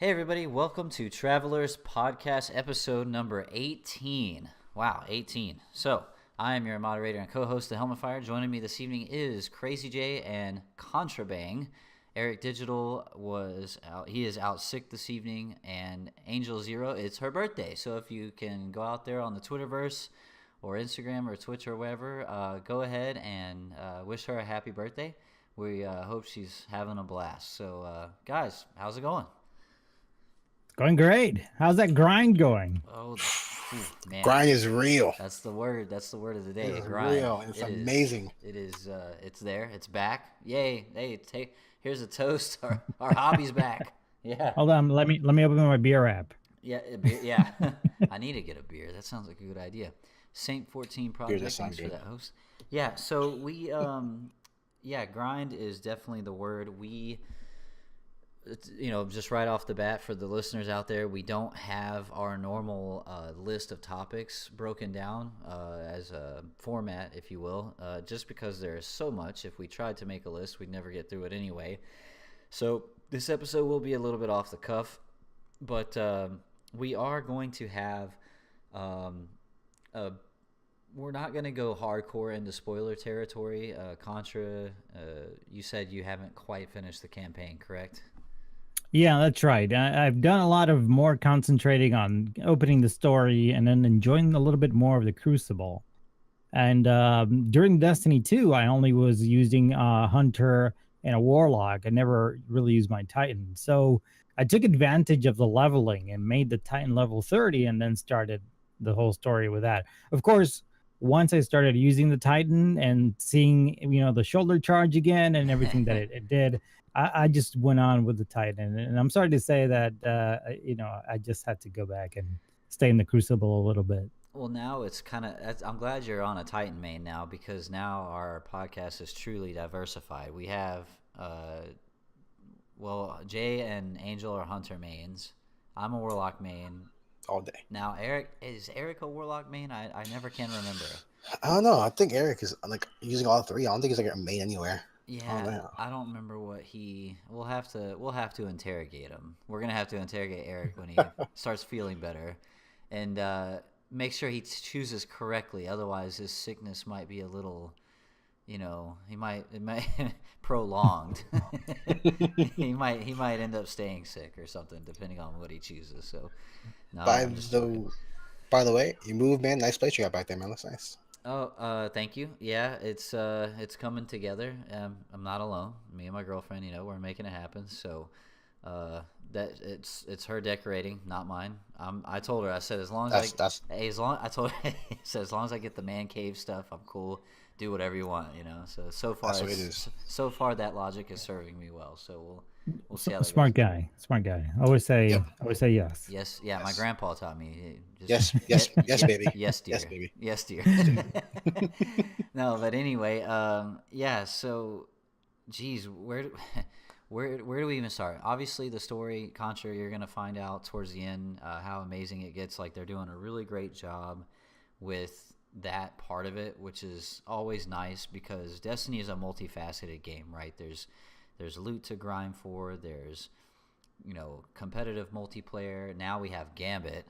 Hey everybody, welcome to Travelers Podcast episode number 18. Wow, 18. So, I am your moderator and co-host, The Helmet Fire. Joining me this evening is CrayZJaye and Contrabang. Erik Digital was out. He is out sick this evening, and Angel Zero, it's her birthday. So if you can go out there on the Twitterverse or Instagram or Twitch or wherever, go ahead and wish her a happy birthday. We hope she's having a blast. So, guys, how's it going? Going great. How's that grind going? Oh, man. Grind is real. That's the word. That's the word of the day. It's Grind. real. It's amazing. It is. It's there. It's back. Yay! Hey, here's a toast. Our hobby's back. Yeah. Hold on. Let me open my beer app. Yeah. Yeah. I need to get a beer. That sounds like a good idea. Saint 14 Project. Thanks for that, host. Yeah. So we grind is definitely the word. Just right off the bat for the listeners out there, we don't have our normal list of topics broken down as a format, if you will, just because there's so much. If we tried to make a list, we'd never get through it anyway. So this episode will be a little bit off the cuff, but we are going to have we're not going to go hardcore into spoiler territory. Contra, you said you haven't quite finished the campaign, correct? Yeah, that's right. I've done a lot of more concentrating on opening the story and then enjoying a little bit more of the Crucible. And during Destiny 2, I only was using a Hunter and a Warlock. I never really used my Titan. So I took advantage of the leveling and made the Titan level 30 and then started the whole story with that. Of course, once I started using the Titan and seeing, the shoulder charge again and everything that it did, I just went on with the Titan. And I'm sorry to say that, I just had to go back and stay in the Crucible a little bit. Well, now it's kind of, I'm glad you're on a Titan main now, because now our podcast is truly diversified. We have, Jay and Angel are Hunter mains. I'm a Warlock main. All day. Now, is Erik a Warlock main? I never can remember. I don't know. I think Erik is like using all three. I don't think he's like a main anywhere. Yeah, I don't remember what we'll have to interrogate him. We're gonna have to interrogate Erik when he starts feeling better, and make sure he chooses correctly. Otherwise, his sickness might be a little, it might prolonged. he might end up staying sick or something, depending on what he chooses. So, no, by the way, you moved, man. Nice place you got back there, man. Looks nice. Oh, thank you. Yeah, it's coming together. I'm not alone. Me and my girlfriend, we're making it happen. So, that it's her decorating, not mine. I told her, I said, as long as I get the man cave stuff, I'm cool. Do whatever you want, So far, that's what it is. So far, that logic is serving me well. So we'll see how that Smart goes. guy. Always say yes. Yes, yeah. Yes. My grandpa taught me. Yes, baby. Yes, dear. Yes, baby. Yes, dear. No, but anyway, yeah. So, geez, where do we even start? Obviously, the story, Contra, you're gonna find out towards the end how amazing it gets. Like, they're doing a really great job with that part of it, which is always nice, because Destiny is a multifaceted game, right? There's loot to grind for. There's competitive multiplayer. Now we have Gambit,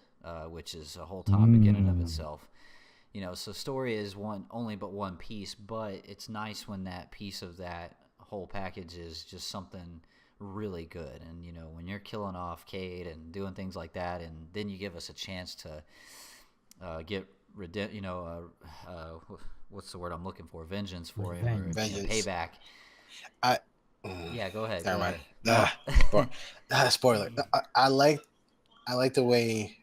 which is a whole topic in and of itself. So story is only one piece, but it's nice when that piece of that whole package is just something really good. And when you're killing off Cade and doing things like that, and then you give us a chance to get what's the word I'm looking for? Vengeance for him, or payback. Yeah, go ahead. Never mind. Spoiler. I like the way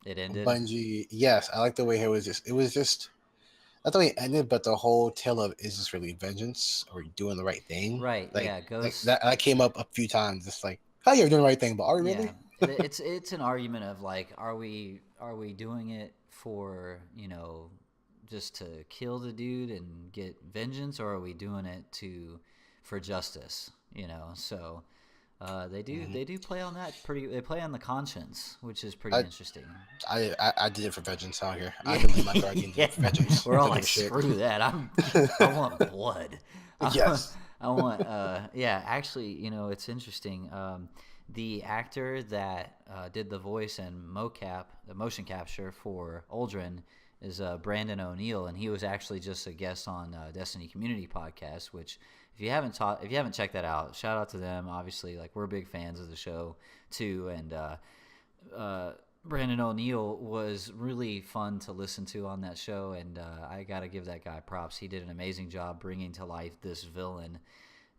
it ended. Bungie. Yes, I like the way it was just not the way it ended, but the whole tale of, is this really vengeance, or doing the right thing? Right. Like, yeah. Goes. Like that came up a few times. It's like, oh, you're doing the right thing, but are we really? Yeah. It's an argument of like, are we doing it for just to kill the dude and get vengeance, or are we doing it for justice? So they do play on that they play on the conscience, which is pretty interesting. I did it for vengeance out here. I can leave my guardian for vengeance. We're all like, screw that. I want blood. Yes. I want, yeah, actually, it's interesting. The actor that did the voice and mocap, the motion capture for Aldrin, is Brandon O'Neill, and he was actually just a guest on Destiny Community Podcast. Which, if you haven't checked that out, shout out to them. Obviously, like we're big fans of the show too, and Brandon O'Neill was really fun to listen to on that show, and I got to give that guy props. He did an amazing job bringing to life this villain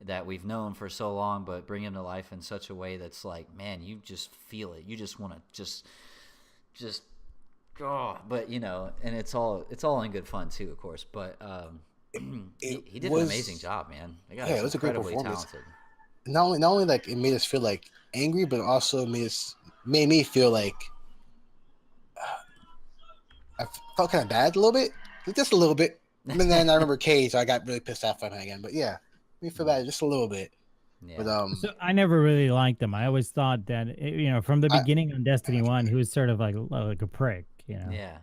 that we've known for so long, but bring him to life in such a way that's like, man, you just feel it. You just want to just oh, but and it's all in good fun too, of course. But he did an amazing job, man. The guy it was a great incredibly performance. talented. Not only like it made us feel like angry, but also made me feel like I felt kind of bad a little bit, just a little bit. And then I remember Cage, so I got really pissed off at him again. But yeah, me feel bad just a little bit. Yeah. But So I never really liked him. I always thought that from the beginning on Destiny 1, he was sort of like a prick. Yeah.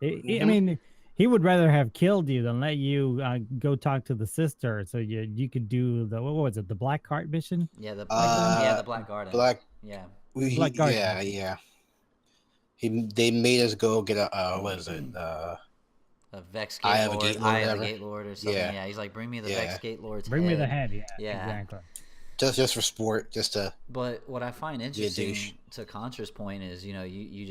I mean, he would rather have killed you than let you go talk to the sister, so you could do the what was it, the Black Cart mission? Yeah, the Black Garden. Yeah. Black Garden. Yeah. They made us go get a what is it? A Vex Eye Gate of a Lord, Gate Lord, Eye of the whatever. Gate Lord or something. Yeah, he's like, bring me the Vex Gate Lord's Bring head. me the head. Yeah. Exactly. Just for sport, just to. But what I find interesting douche. to Contra's point is, he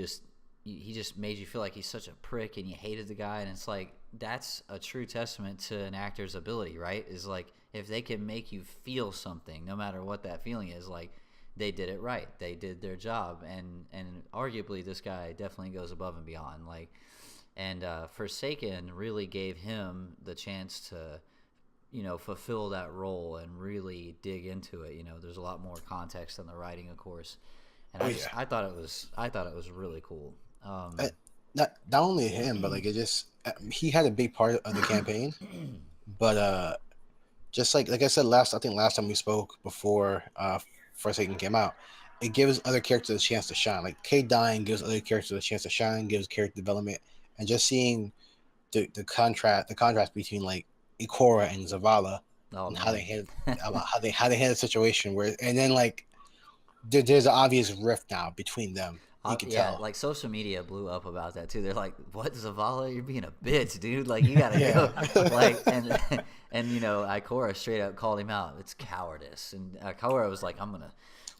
just made you feel like he's such a prick and you hated the guy, and it's like that's a true testament to an actor's ability, right? Is like if they can make you feel something, no matter what that feeling is, like they did it right. They did their job, and arguably this guy definitely goes above and beyond. Like, and Forsaken really gave him the chance to, fulfill that role and really dig into it. There's a lot more context in the writing, of course, and I thought it was really cool. Not only him, but like he had a big part of the campaign. But just like I said last time we spoke before Forsaken came out, it gives other characters a chance to shine. Like Cade dying gives other characters a chance to shine, gives character development, and just seeing the contrast between like Ikora and Zavala, and how they handle the situation and then like there's an obvious rift now between them. You can tell. Like social media blew up about that too. They're like, "What, Zavala? You're being a bitch, dude! Like you gotta go." Like and Ikora straight up called him out. It's cowardice, and Ikora was like,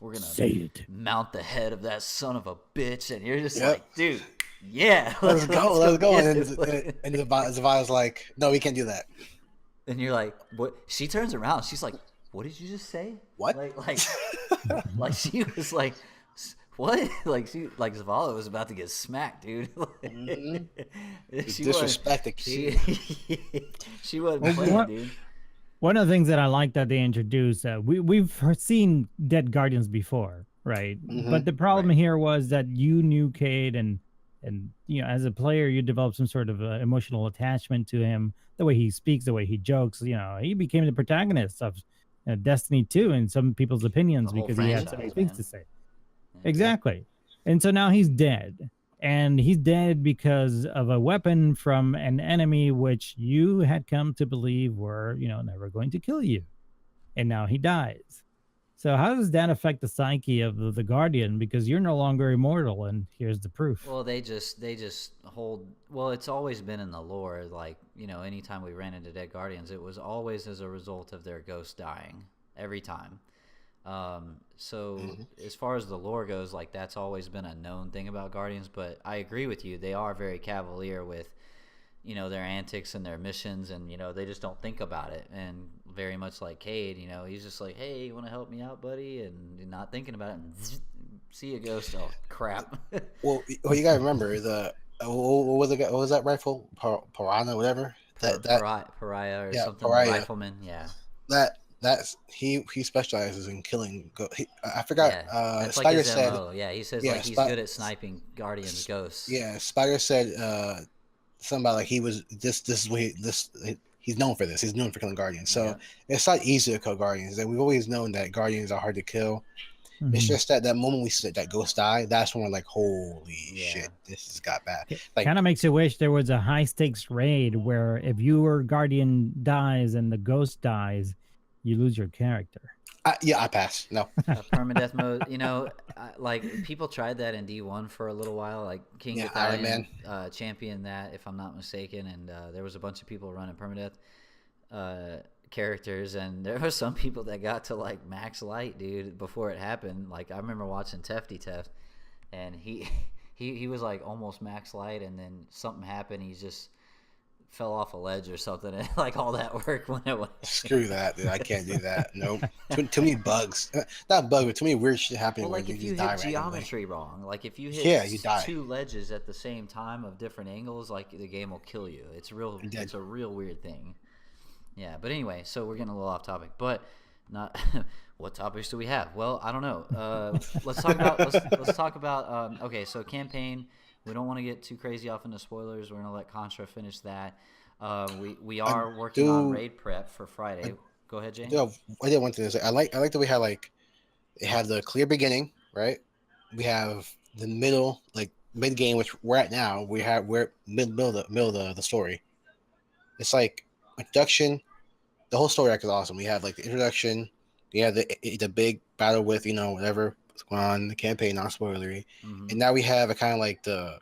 "We're gonna say it. Mount the head of that son of a bitch," and you're just like, "Dude, yeah, let's go." And Zavala's like, "No, we can't do that." And you're like, "What?" She turns around. She's like, "What did you just say?" What? Like she was like, what? Like Zavala was about to get smacked, dude. She disrespect the kid. She wasn't playing, dude. One of the things that I like that they introduced, we've seen Dead Guardians before, right? Mm-hmm. But the problem here was that you knew Cade, and as a player, you developed some sort of emotional attachment to him. The way he speaks, the way he jokes, he became the protagonist of Destiny 2 in some people's opinions because he had so many things to say. Exactly. And so now he's dead. And he's dead because of a weapon from an enemy which you had come to believe were, never going to kill you. And now he dies. So how does that affect the psyche of the Guardian? Because you're no longer immortal, and here's the proof. Well, they just hold. Well, it's always been in the lore. Like, anytime we ran into Dead Guardians, it was always as a result of their ghost dying every time. So as far as the lore goes, like that's always been a known thing about Guardians, but I agree with you. They are very cavalier with, their antics and their missions, and, they just don't think about it. And very much like Cade, he's just like, hey, you want to help me out, buddy? And you're not thinking about it, and see a ghost. Oh, crap. well, you got to remember what was that rifle? Piranha, whatever? Pariah or something. Pariah. Rifleman, yeah. That's he specializes in killing. I forgot. Yeah, Spider like said. MO. Yeah, he says like he's good at sniping Guardians ghosts. Yeah, Spider said something about like he was this is what he's known for this. He's known for killing Guardians. So it's not easy to kill Guardians. And we've always known that Guardians are hard to kill. Mm-hmm. It's just that moment we said that ghost die, that's when we're like, holy shit, this has got bad. Like, kind of makes you wish there was a high stakes raid where if your Guardian dies and the ghost dies, you lose your character. Yeah, I pass. No. Permadeath mode. Like people tried that in D1 for a little while. Like King Yeah, Iron Battalion Man. championed that, if I'm not mistaken, and there was a bunch of people running permadeath characters, and there were some people that got to like max light, dude, before it happened. Like I remember watching Tefty Teft, and he was like almost max light, and then something happened. He just fell off a ledge or something, and like all that work went away. Screw that, dude. I can't do that. Nope. Too many bugs. Not bugs, but too many weird shit happening Well, where like you if you just die hit randomly. geometry wrong, like if you hit Yeah, you die. 2 ledges at the same time of different angles, like the game will kill you. It's real. It's a real weird thing. Yeah, but anyway, so we're getting a little off topic, but not. What topics do we have? Well, I don't know. Let's talk about. Let's talk about. Okay, so campaign. We don't want to get too crazy off into spoilers. We're gonna let Contra finish that. We are working on raid prep for Friday. Go ahead, Jane. I did one thing to say. I like that we had like it had the clear beginning, right? We have the middle, like mid game, which we're at now. We're middle of the story. It's like introduction. The whole story arc is awesome. We have like the introduction. We have the big battle with whatever's going on in the campaign, not spoilery, and now we have a kind of like the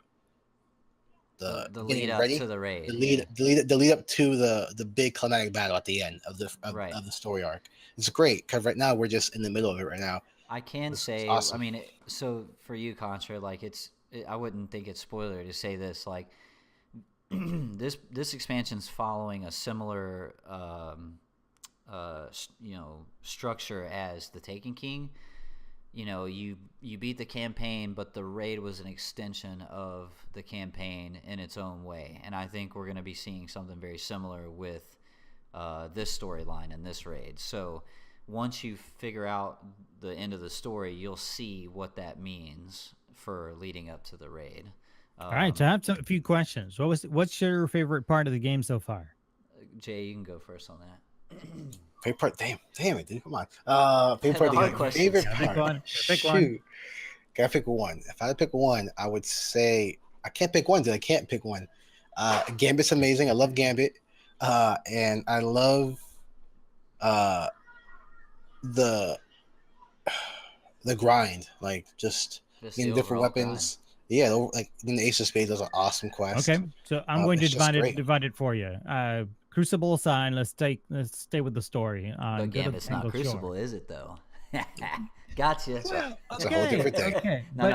lead up to the raid. The lead up to the big climatic battle at the end of the story arc. It's great because right now we're just in the middle of it right now. I can say, awesome. I mean, so for you, Contra, like I wouldn't think it's spoiler to say this. Like this expansion's following a similar, structure as the Taken King. You beat the campaign, but the raid was an extension of the campaign in its own way. And I think we're going to be seeing something very similar with this storyline and this raid. So once you figure out the end of the story, you'll see what that means for leading up to the raid. All right, so I have a few questions. What's your favorite part of the game so far? Jay, you can go first on that. Favorite part? Damn it, dude! Come on. Favorite part of the game. Favorite part. Pick one. Gotta pick one. If I had to pick one, I would say I can't pick one. I can't pick one. Gambit's amazing. I love Gambit, and I love the grind. Like just getting different weapons. Grind. Yeah, like in the Ace of Spades, those are awesome quests. Okay, so I'm going to divide it for you. Crucible aside, let's stay with the story. But Gambit's not Crucible, is it though? Gotcha. Well, it's a whole different thing. Okay, but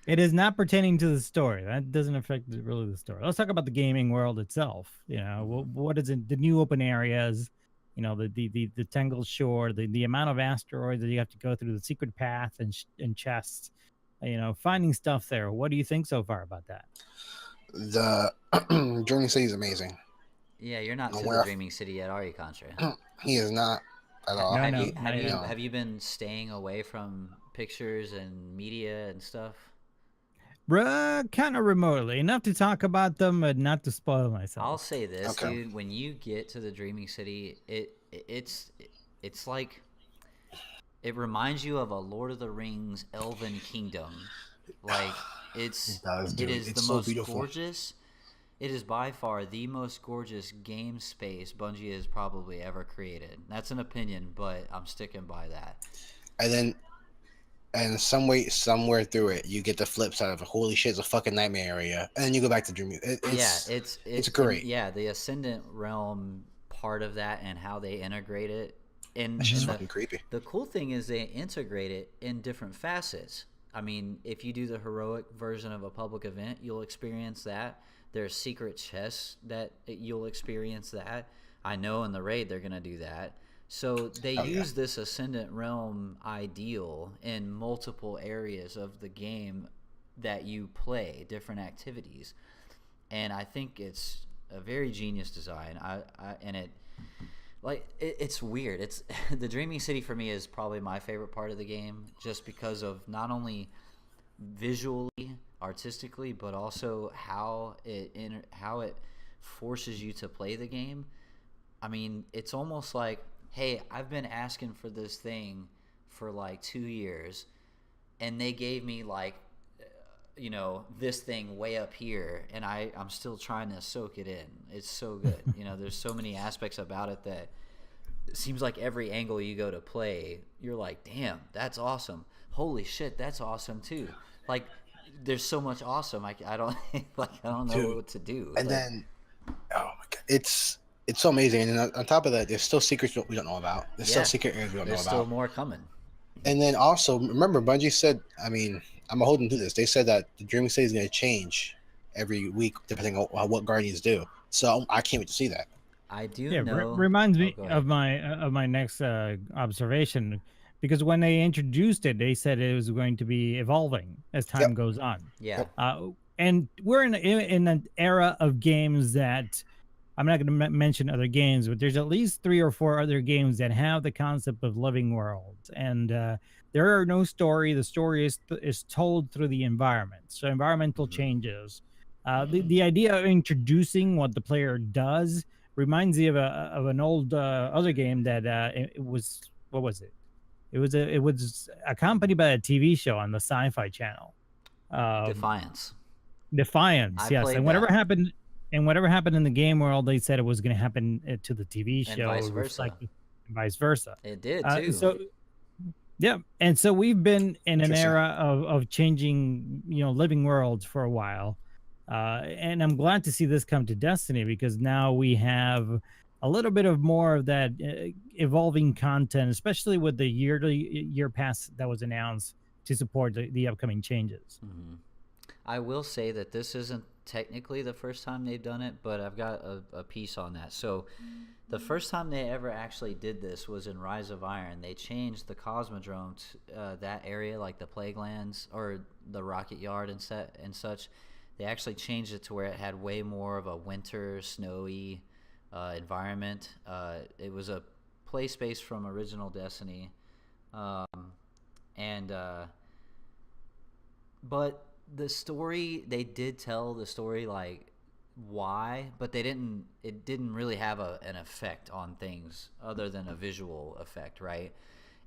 it is not pertaining to the story. That doesn't affect really the story. Let's talk about the gaming world itself. What is it? The new open areas. The Tangled Shore, the amount of asteroids that you have to go through, the secret path and chests. Finding stuff there. What do you think so far about that? The Dreaming City is amazing. Yeah, you're not to the Dreaming City yet, are you, Contra? He is not at all. Have you been staying away from pictures and media and stuff? Kind of remotely, enough to talk about them, but not to spoil myself. I'll say this, dude. When you get to the Dreaming City, it's like it reminds you of a Lord of the Rings elven kingdom. Like it is the most beautiful. Gorgeous. It is by far the most gorgeous game space Bungie has probably ever created. That's an opinion, but I'm sticking by that. And somewhere through it, you get the flip side of holy shit, it's a fucking nightmare area, and then you go back to Dreaming. It's great. The Ascendant Realm part of that and how they integrate it. And that's just fucking creepy. The cool thing is they integrate it in different facets. I mean, if you do the heroic version of a public event, you'll experience that. There's secret chests that you'll experience that. I know in the raid they're going to do that. So they use this Ascendant Realm ideal in multiple areas of the game that you play, different activities. And I think it's a very genius design. It's weird. It's the Dreaming City for me is probably my favorite part of the game, just because of not only visually, artistically, but also how it forces you to play the game. I mean, it's almost like, hey, I've been asking for this thing for like 2 years, and they gave me like, this thing way up here, and I'm still trying to soak it in. It's so good. There's so many aspects about it that it seems like every angle you go to play, you're like, damn, that's awesome. Holy shit, that's awesome too. Like, there's so much awesome. I don't like I don't know Dude. what to do. And Like, then, oh my god, it's so amazing. And then on top of that, there's still secrets we don't know about. There's still secret areas we don't know there's still about. more coming. And then also, remember, Bungie said, I mean, I'm holding to this. They said that the Dreaming City is going to change every week depending on what Guardians do. So I can't wait to see that. I do Yeah, know. reminds me go ahead. of my next observation, because when they introduced it, they said it was going to be evolving as time goes on. Yeah. And we're in an era of games that I'm not going to mention other games, but there's at least 3 or 4 other games that have the concept of living worlds, and there are no story. The story is told through the environment. So environmental changes. The idea of introducing what the player does reminds me of an old other game that it was, what was it? It was accompanied by a TV show on the Sci-Fi Channel. Defiance. Defiance, I yes. played And whatever that. happened, in the game world, they said it was going to happen to the TV And show, vice versa. and vice versa. It did too. So, yeah, and so we've been in an Interesting. era of changing, living worlds for a while, and I'm glad to see this come to Destiny, because now we have a little bit of more of that evolving content, especially with the year pass that was announced to support the upcoming changes. Mm-hmm. I will say that this isn't technically the first time they've done it, but I've got a piece on that. So the first time they ever actually did this was in Rise of Iron. They changed the Cosmodrome to that area, like the Plague Lands or the Rocket Yard and such. They actually changed it to where it had way more of a winter, snowy environment. It was a play space from original Destiny. But the story, they did tell the story like why, but it didn't really have an effect on things other than a visual effect, right?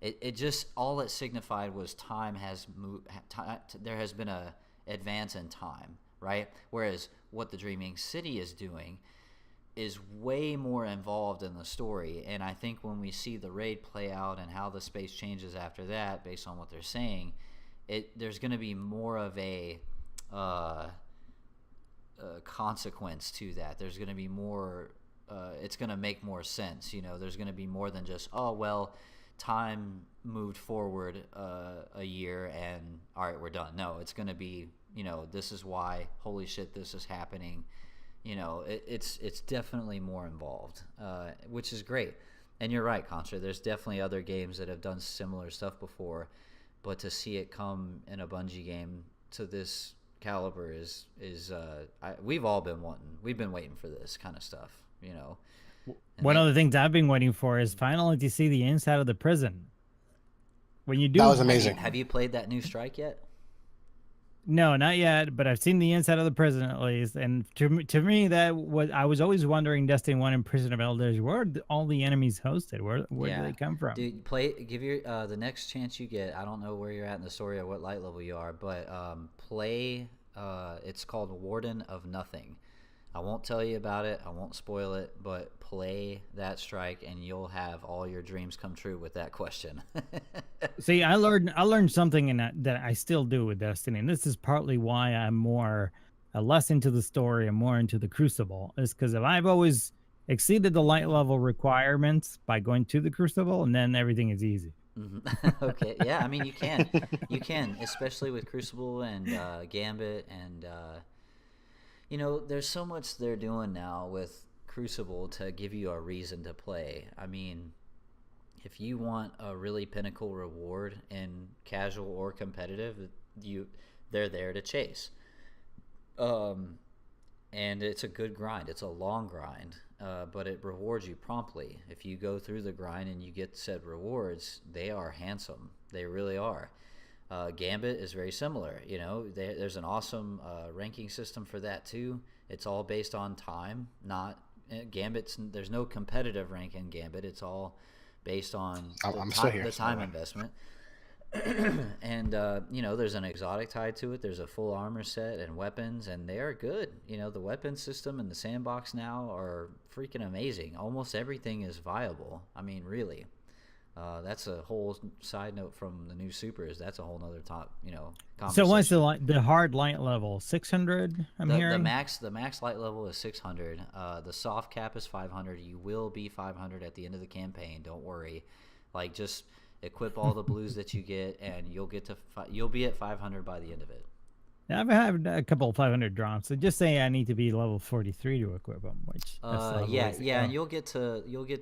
It just, all it signified was time has moved, there has been a advance in time, right? Whereas what the Dreaming City is doing is way more involved in the story, and I think when we see the raid play out and how the space changes after that, based on what they're saying, there's going to be more of a consequence to that. There's going to be more. It's going to make more sense. There's going to be more than just, oh well, time moved forward a year and all right, we're done. No, it's going to be, this is why. Holy shit, this is happening. It's definitely more involved, which is great. And you're right, Contra. There's definitely other games that have done similar stuff before. But to see it come in a Bungie game to this caliber is we've all been waiting for this kind of stuff, One of the things I've been waiting for is finally to see the inside of the prison. When you do, that was amazing. Have you played that new strike yet? No, not yet, but I've seen the inside of the prison at least. And to me, I was always wondering, Destiny 1 and Prison of Elders, where are all the enemies hosted? Where do they come from? Dude, give your the next chance you get. I don't know where you're at in the story or what light level you are, but play. It's called Warden of Nothing. I won't tell you about it. I won't spoil it, but play that strike and you'll have all your dreams come true with that question. See, I learned something in that I still do with Destiny, and this is partly why I'm less into the story and more into the Crucible, is because I've always exceeded the light level requirements by going to the Crucible, and then everything is easy. Mm-hmm. Okay, yeah, I mean you can, especially with Crucible and Gambit and there's so much they're doing now with Crucible to give you a reason to play. I mean, if you want a really pinnacle reward in casual or competitive, they're there to chase. And it's a good grind. It's a long grind, but it rewards you promptly. If you go through the grind and you get said rewards, they are handsome. They really are. Gambit is very similar. There's an awesome ranking system for that too. It's all based on time, not Gambit's. There's no competitive rank in Gambit. It's all based on the time investment. And you know, there's an exotic tied to it. There's a full armor set and weapons, and they are good. You know, the weapon system and the sandbox now are freaking amazing. Almost everything is viable. I mean, really. That's a whole side note from the new supers. That's a whole nother top, you know, So what's conversation. the hard light level? 600. I'm The hearing. max light level is 600. The soft cap is 500. You will be 500 at the end of the campaign. Don't worry. Like, just equip all the blues that you get, and you'll be at 500 by the end of it. I've had a couple of 500 drops. So just say I need to be level 43 to equip them, which that's a Yeah, ways to yeah, go. and you'll get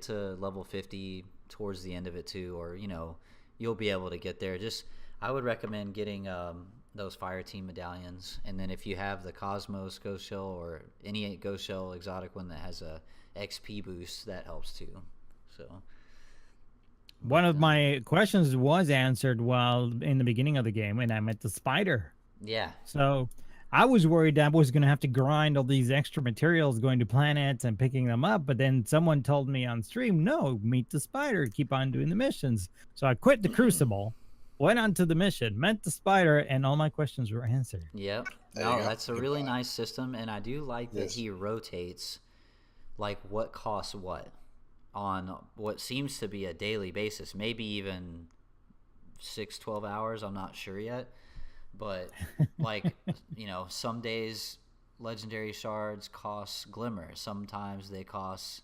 to level 50 towards the end of it too, or you know, you'll be able to get there. Just I would recommend getting those fire team medallions, and then if you have the Cosmos Ghost Shell or any Ghost Shell exotic one that has a XP boost, that helps too. So One of my questions was answered while in the beginning of the game when I met the spider. yeah, So I was worried I was going to have to grind all these extra materials going to planets and picking them up. But then someone told me on stream, no, meet the spider, keep on doing the missions. So I quit the Crucible, went on to the mission, met the spider, and all my questions were answered. yep. There you No, go. that's a really nice system, and I do like that Yes. he rotates like what costs what on what seems to be a daily basis, maybe even 12 hours. I'm not sure yet, but like, you know, some days legendary shards cost glimmer. Sometimes they cost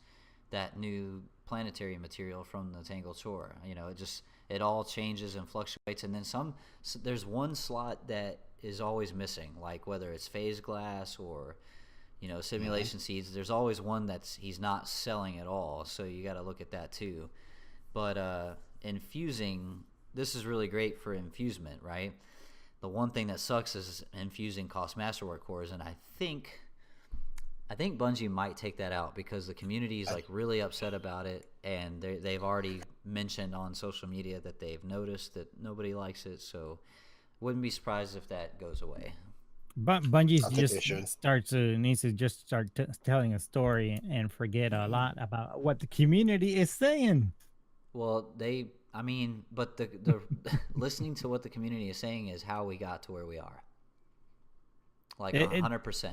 that new planetary material from the Tangled Shore. You know, it all changes and fluctuates. And then there's one slot that is always missing, like whether it's phase glass or, you know, simulation seeds. There's always one he's not selling at all. So you got to look at that too. But infusing, this is really great for infusement, right? The one thing that sucks is infusing costs masterwork cores, and I think Bungie might take that out because the community is like really upset about it, and they've already mentioned on social media that they've noticed that nobody likes it. So wouldn't be surprised if that goes away. But Bungie's I think they should. needs to just start telling a story and forget a lot about what the community is saying. Well, but the listening to what the community is saying is how we got to where we are. Like 100%.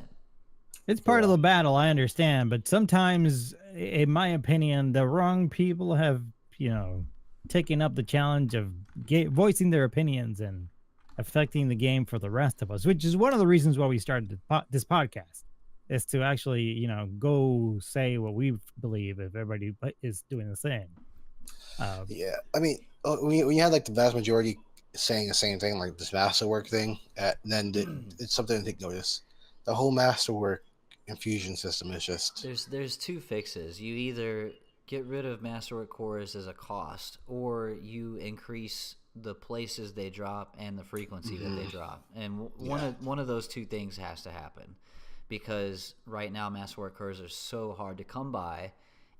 It's part of the battle, I understand, but sometimes, in my opinion, the wrong people have, you know, taken up the challenge of voicing their opinions and affecting the game for the rest of us, which is one of the reasons why we started this podcast, is to actually, you know, go say what we believe if everybody is doing the same. Yeah, I mean, when you had like the vast majority saying the same thing, like this masterwork thing, then it's something to take notice. The whole masterwork infusion system is just There's two fixes. You either get rid of masterwork cores as a cost, or you increase the places they drop and the frequency that they drop. And one of those two things has to happen, because right now masterwork cores are so hard to come by,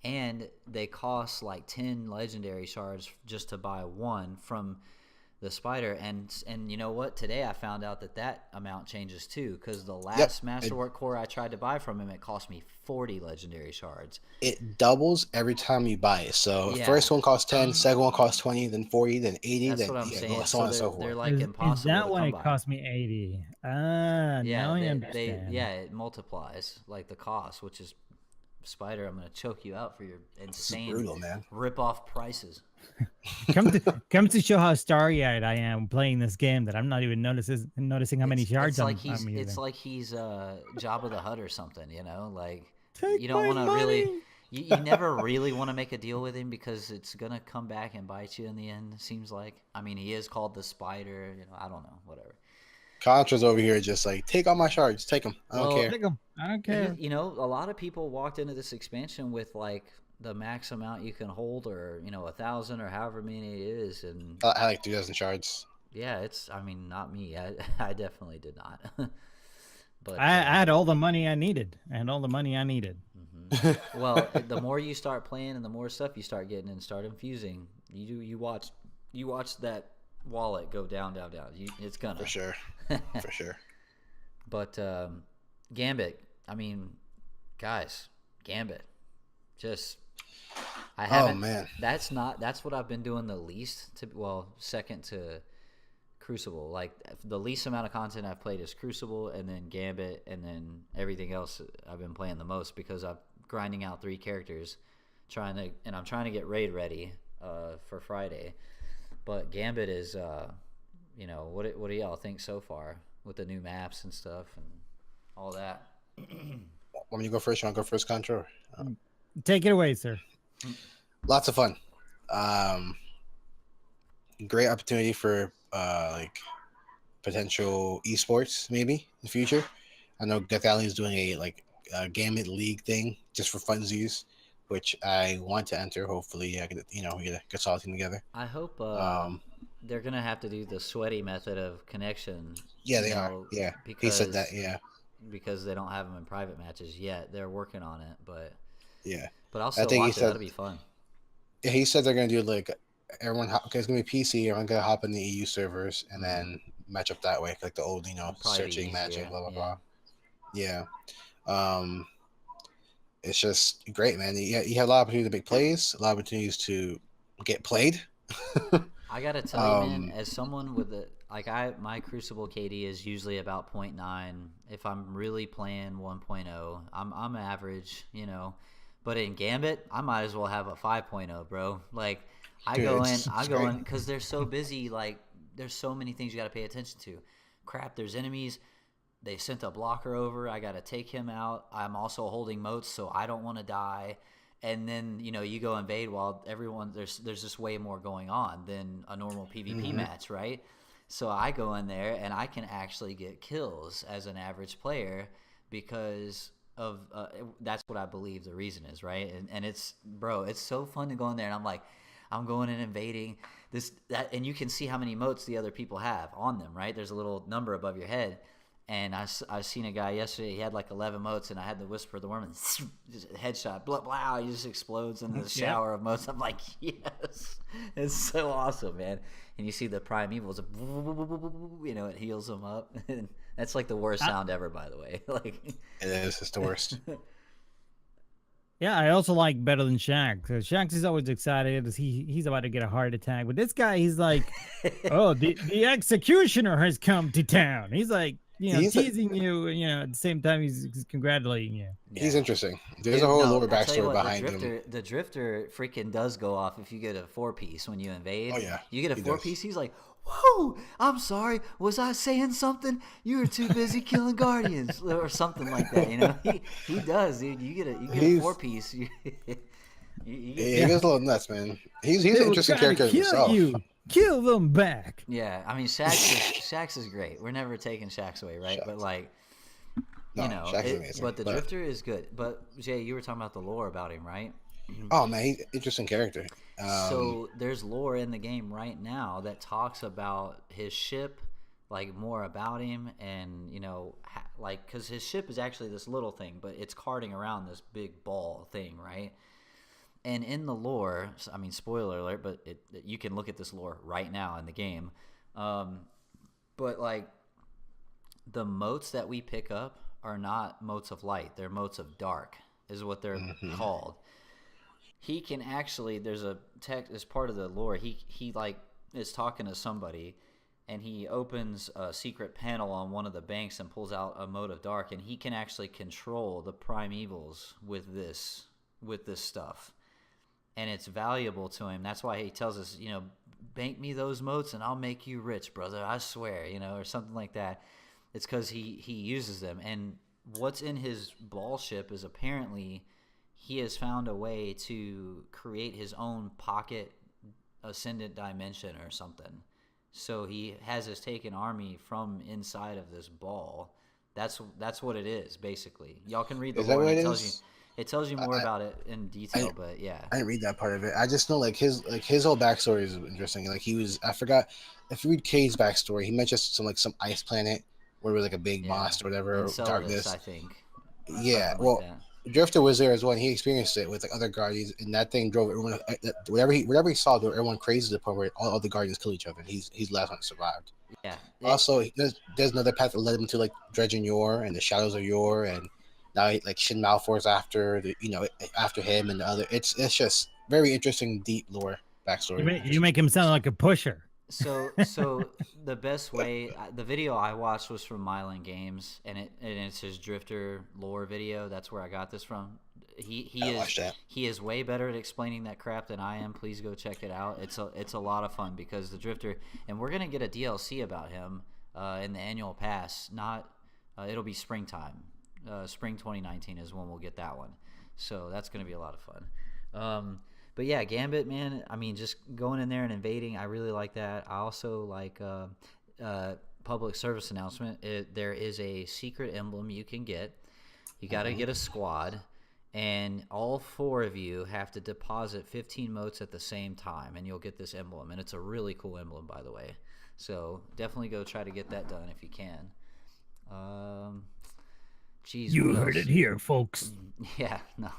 and they cost like 10 legendary shards just to buy one from the spider. And you know what, today I found out that amount changes too, because the last masterwork core I tried to buy from him, it cost me 40 legendary shards. it doubles every time you buy it. So first one costs 10, second one costs 20, then 40, then 80, That's then what I'm saying. so on and so They're forth. like impossible is that to why come it by. cost me 80? Now I understand. It multiplies like the cost, which is, Spider, I'm gonna choke you out for your insane brutal, man. rip-off prices. Comes to show how starry-eyed I am playing this game that I'm not even noticing how many shards I'm using. It's like he's Jabba the Hutt or something, you know? Like, Take you don't my want to really, money! you never really want to make a deal with him, because it's gonna come back and bite you in the end. It seems like. I mean, he is called the Spider. You know, I don't know, whatever. Contra's over here just like, take all my shards, take them. I don't care. Take 'em. I don't care. You know, a lot of people walked into this expansion with like the max amount you can hold, or 1,000 or however many it is, and I had like 2,000 shards. yeah, I mean, not me. I definitely did not. But I had all the money I needed, well, the more you start playing and the more stuff you start getting and start infusing, you watch that wallet go down. It's gonna For sure. For sure. But Gambit, I mean, guys, Gambit, just I haven't. Oh man, That's what I've been doing the least. Second to Crucible. Like the least amount of content I've played is Crucible, and then Gambit, and then everything else I've been playing the most because I'm grinding out 3 characters, I'm trying to get raid ready for Friday. But Gambit is, what do y'all think so far with the new maps and stuff and all that? Want me to go first? You want to go first, Contra? Take it away, sir. Lots of fun. Great opportunity for like potential esports maybe in the future. I know Death Alley is doing a Gambit League thing just for funsies, which I want to enter. Hopefully, I can, we get a solid team together. I hope they're gonna have to do the sweaty method of connection. Yeah, they are. Yeah, because, he said that. Yeah, because they don't have them in private matches yet. They're working on it, but yeah. But I'll still watch it. That'll be fun. Yeah, he said they're gonna do like everyone. Okay, it's gonna be PC. Everyone gonna hop in the EU servers and then match up that way, like the old, searching, matching, blah blah blah. Yeah. It's just great, man. You had a lot of opportunities to make plays, a lot of opportunities to get played. I gotta tell you, man, as someone with my Crucible KD is usually about 0.9. If I'm really playing 1.0, I'm average, But in Gambit, I might as well have a 5.0, bro. Like I go in because they're so busy. Like there's so many things you got to pay attention to. Crap, there's enemies. They sent a blocker over. I got to take him out. I'm also holding moats, so I don't want to die. And then, you go invade while everyone, there's just way more going on than a normal PvP match, right? So I go in there and I can actually get kills as an average player because of that's what I believe the reason is, right? And it's so fun to go in there and I'm going and invading and you can see how many moats the other people have on them, right? There's a little number above your head. And I seen a guy yesterday. He had like 11 moats, and I had to whisper the worm and just headshot. Blah blah. He just explodes into the shower of moats. I'm like, yes, it's so awesome, man. And you see the primevals, it heals them up. And that's like the worst sound ever, by the way. Like it is. It's the worst. Yeah, I also like better than Shax. Shax is always excited as he's about to get a heart attack. But this guy, he's like, oh, the executioner has come to town. He's like, teasing you, at the same time he's congratulating you. He's interesting. There's a whole lore backstory behind him. The Drifter freaking does go off if you get a 4-piece when you invade. Oh, yeah. You get a 4-piece, he's like, whoa, I'm sorry. Was I saying something? You were too busy killing Guardians or something like that. He does, dude. You get a 4-piece. He gets a little nuts, man. He's an interesting character himself. Kill them back. Yeah, I mean, Shax is great. We're never taking Shax away, right? Shax. But but the Drifter is good. But Jay, you were talking about the lore about him, right? Oh man, he's an interesting character. So there's lore in the game right now that talks about his ship, like more about him, and because his ship is actually this little thing, but it's carting around this big ball thing, right? And in the lore, I mean, spoiler alert, but you can look at this lore right now in the game. But like the moats that we pick up are not moats of light; they're moats of dark, is what they're called. He can actually, there's a text as part of the lore. He like is talking to somebody, and he opens a secret panel on one of the banks and pulls out a moat of dark, and he can actually control the primevals with this stuff. And it's valuable to him. That's why he tells us, bank me those moats and I'll make you rich, brother. I swear, or something like that. It's because he uses them. And what's in his ball ship is apparently he has found a way to create his own pocket ascendant dimension or something. So he has his taken army from inside of this ball. That's what it is, basically. Y'all can read the lore. It tells you more about it in detail, but yeah. I didn't read that part of it. I just know his whole backstory is interesting. Like I forgot if you read Kay's backstory, he mentioned some ice planet where it was like a big monster or whatever, darkness. I think. Yeah, well, Drifter was there as well, and he experienced it with other Guardians, and that thing drove everyone. Whatever he saw, drove everyone crazy to the point where all the Guardians kill each other. And he's the last one that survived. Yeah. Also, there's another path that led him to Dredgen Yor and the Shadows of Yor, and now Shin Malphor's after after him and the other. It's just very interesting, deep lore backstory. You make him sound like a pusher. So the best way, the video I watched was from Mylan Games, and it's his Drifter lore video. That's where I got this from. He is way better at explaining that crap than I am. Please go check it out. It's a lot of fun because the Drifter, and we're gonna get a DLC about him in the annual pass. Not it'll be springtime. Spring 2019 is when we'll get that one. So that's gonna be a lot of fun. But yeah, Gambit, man. I mean, just going in there and invading, I really like that. I also like public service announcement. There is a secret emblem you can get. You got to get a squad, and all 4 of you have to deposit 15 motes at the same time, and you'll get this emblem. And it's a really cool emblem, by the way. So definitely go try to get that done if you can. Jeez, you heard it here, folks. Yeah, no.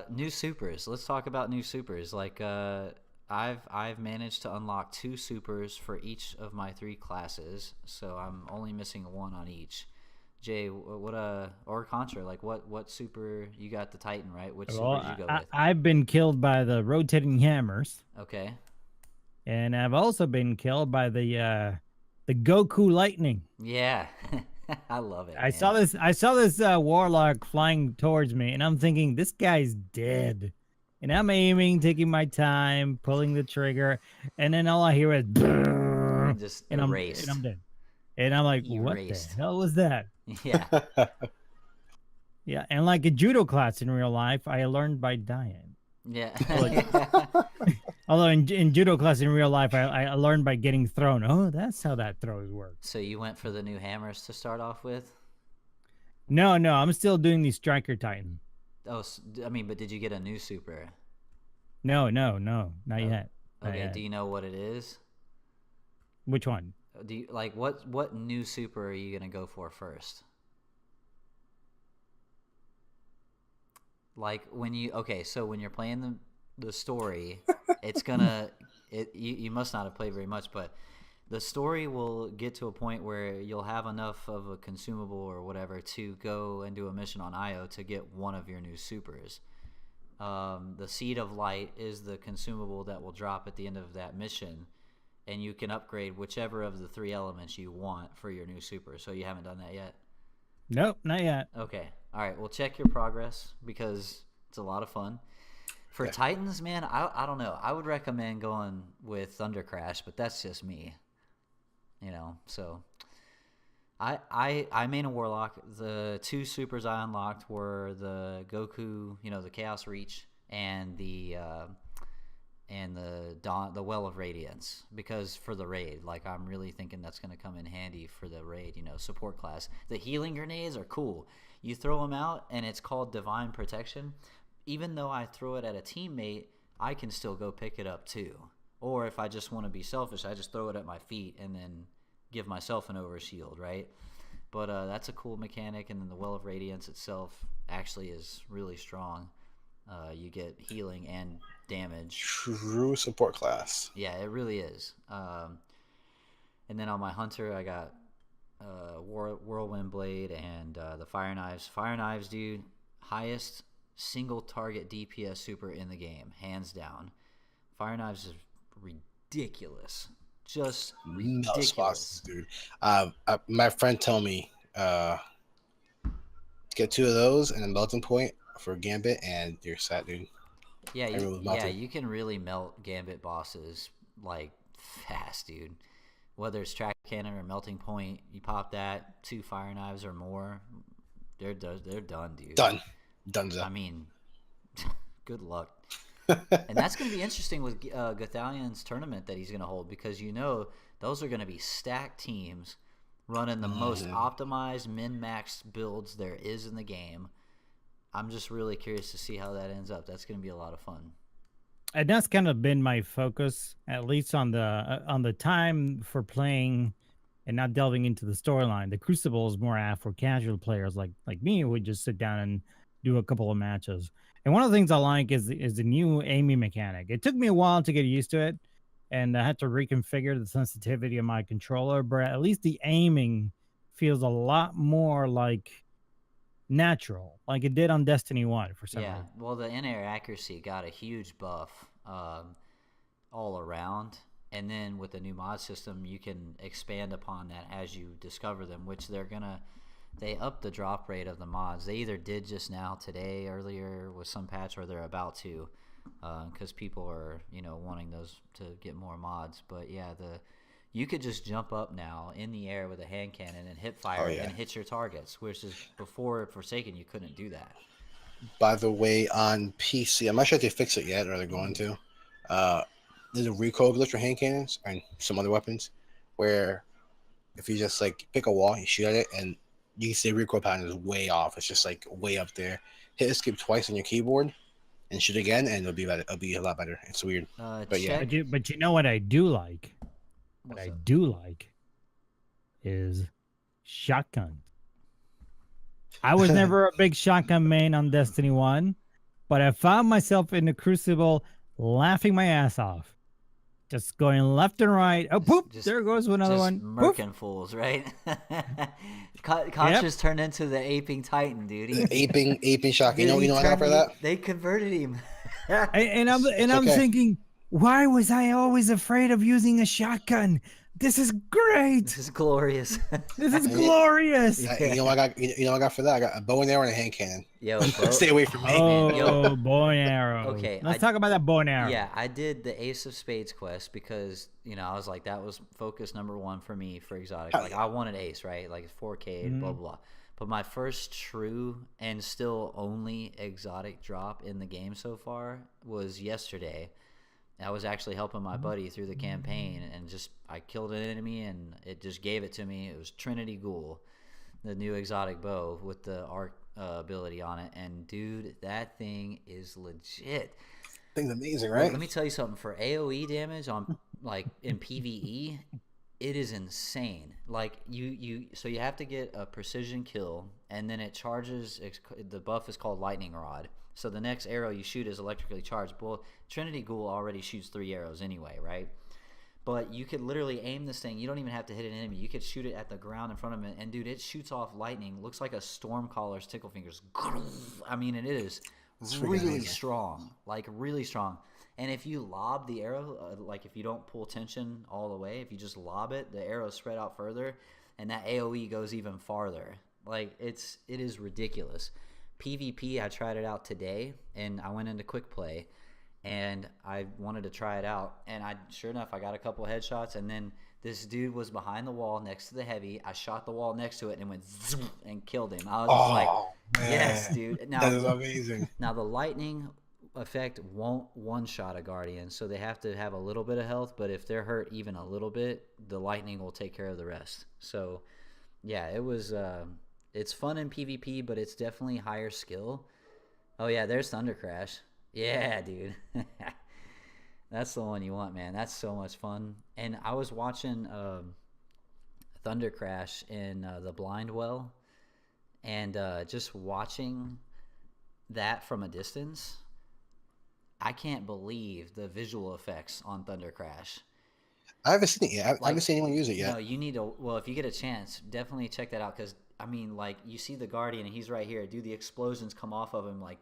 New supers. Let's talk about new supers. Like, I've managed to unlock 2 supers for each of my 3 classes, so I'm only missing 1 on each. Jay, what or Contra, like what super you got? The Titan, right? Which super did you go with? I've been killed by the rotating hammers. Okay. And I've also been killed by the Goku lightning. Yeah. I love it. I saw this warlock flying towards me, and I'm thinking, this guy's dead. And I'm aiming, taking my time, pulling the trigger, and then all I hear is just and erased. I'm dead. And I'm like, what the hell was that? Yeah. Yeah, and like a judo class in real life, I learned by dying. Yeah. Although in judo class in real life, I learned by getting thrown. Oh, that's how that throws work. So you went for the new hammers to start off with? No, I'm still doing the Striker Titan. Oh, I mean, but did you get a new super? No, not yet. Okay, yet. do you know what it is? Which one? Do you like what new super are you gonna go for first? Like when you're playing the story, it's gonna you must not have played very much, but the story will get to a point where you'll have enough of a consumable or whatever to go and do a mission on IO to get one of your new supers. The Seed of Light is the consumable that will drop at the end of that mission, and you can upgrade whichever of the 3 elements you want for your new super. So you haven't done that yet? Nope, not yet. Okay. All right. Well, check your progress because it's a lot of fun. For Titans, man, I don't know. I would recommend going with Thunder Crash, but that's just me. You know, so I main a Warlock. The 2 supers I unlocked were the Goku, the Chaos Reach, and the Well of Radiance, because for the raid, like, I'm really thinking that's going to come in handy for the raid, support class. The healing grenades are cool. You throw them out, and it's called Divine Protection. Even though I throw it at a teammate, I can still go pick it up too. Or if I just want to be selfish, I just throw it at my feet and then give myself an overshield, right? But that's a cool mechanic, and then the Well of Radiance itself actually is really strong. You get healing and damage. True support class. Yeah, it really is. And then on my Hunter, I got Whirlwind Blade and the Fire Knives. Fire Knives, dude, highest single target DPS super in the game, hands down. Fire Knives is ridiculous. Just ridiculous. Spots, dude. My friend told me get 2 of those and a melting point for Gambit, and you're set, dude. Yeah, you can really melt Gambit bosses like fast, dude. Whether it's track cannon or melting point, you pop that, 2 Fire Knives or more, they're done, dude. Done. I mean, good luck. And that's going to be interesting with Gathalion's tournament that he's going to hold, because those are going to be stacked teams running the most optimized min-max builds there is in the game. I'm just really curious to see how that ends up. That's going to be a lot of fun. And that's kind of been my focus, at least on the time for playing and not delving into the storyline. The Crucible is more apt for casual players like me, who would just sit down and do a couple of matches. And one of the things I like is the new aiming mechanic. It took me a while to get used to it, and I had to reconfigure the sensitivity of my controller, but at least the aiming feels a lot more like natural, like it did on Destiny 1 for some reason. Well, the in-air accuracy got a huge buff all around. And then with the new mod system, you can expand upon that as you discover them, which they up the drop rate of the mods. They either did just now today earlier with some patch, or they're about to, because people are wanting those to get more mods. But yeah, you could just jump up now in the air with a hand cannon and hip fire and hit your targets, which is before Forsaken you couldn't do that. By the way, on PC, I'm not sure if they fixed it yet or they're going to. There's a recoil glitch for hand cannons and some other weapons, where if you just like pick a wall, you shoot at it, and you can see the recoil pattern is way off. It's just like way up there. Hit escape twice on your keyboard and shoot again, and it'll be better. It'll be a lot better. It's weird, but yeah. But you know what I do like? What's What I up? do like is shotgun. I was never a big shotgun main on Destiny 1, but I found myself in the Crucible laughing my ass off. Just going left and right. Oh, poop! There goes another just one. Murking fools, right? Contra's turned into the aping titan, dude. Aping shotgun. You know what I got for that? They converted him. And I'm thinking, why was I always afraid of using a shotgun? This is great. This is glorious. This is glorious. You know what I got? You know what I got for that? I got a bow and arrow and a hand cannon. Yo, Stay away from me. Oh, bow and arrow. Okay, let's talk about that bow and arrow. Yeah, I did the Ace of Spades quest because I was like, that was focus number one for me for exotic. Like I wanted Ace, right? Like 4K, blah blah. But my first true and still only exotic drop in the game so far was yesterday. I was actually helping my buddy through the campaign, and I killed an enemy, and it just gave it to me. It was Trinity Ghoul, the new exotic bow with the arc ability on it. And dude, that thing is legit. Thing's amazing, right? Let me tell you something. For AOE damage on in PvE, it is insane. Like so you have to get a precision kill, and then it charges. The buff is called Lightning Rod. So the next arrow you shoot is electrically charged. Well, Trinity Ghoul already shoots 3 arrows anyway, right? But you could literally aim this thing. You don't even have to hit an enemy. You could shoot it at the ground in front of it, and dude, it shoots off lightning. Looks like a Stormcaller's tickle fingers. I mean, and it is really strong, like really strong. And if you lob the arrow, like if you don't pull tension all the way, if you just lob it, the arrow spread out further, and that AOE goes even farther. Like it is ridiculous. PvP, I tried it out today, and I went into quick play, and I wanted to try it out, and sure enough, I got a couple headshots, and then this dude was behind the wall next to the heavy. I shot the wall next to it and went zoom and killed him. I was just like, man. Yes, dude. Now, that is amazing. Now the lightning effect won't one-shot a Guardian, so they have to have a little bit of health, but if they're hurt even a little bit, the lightning will take care of the rest. So yeah, it was it's fun in PvP, but it's definitely higher skill. Oh yeah, there's Thunder Crash. Yeah, dude. That's the one you want, man. That's so much fun. And I was watching Thunder Crash in the Blind Well, and just watching that from a distance, I can't believe the visual effects on Thunder Crash. I haven't seen it yet. I haven't seen anyone use it yet. No, you need to. Well, if you get a chance, definitely check that out, because I mean, like, you see the Guardian, and he's right here. Dude, the explosions come off of him like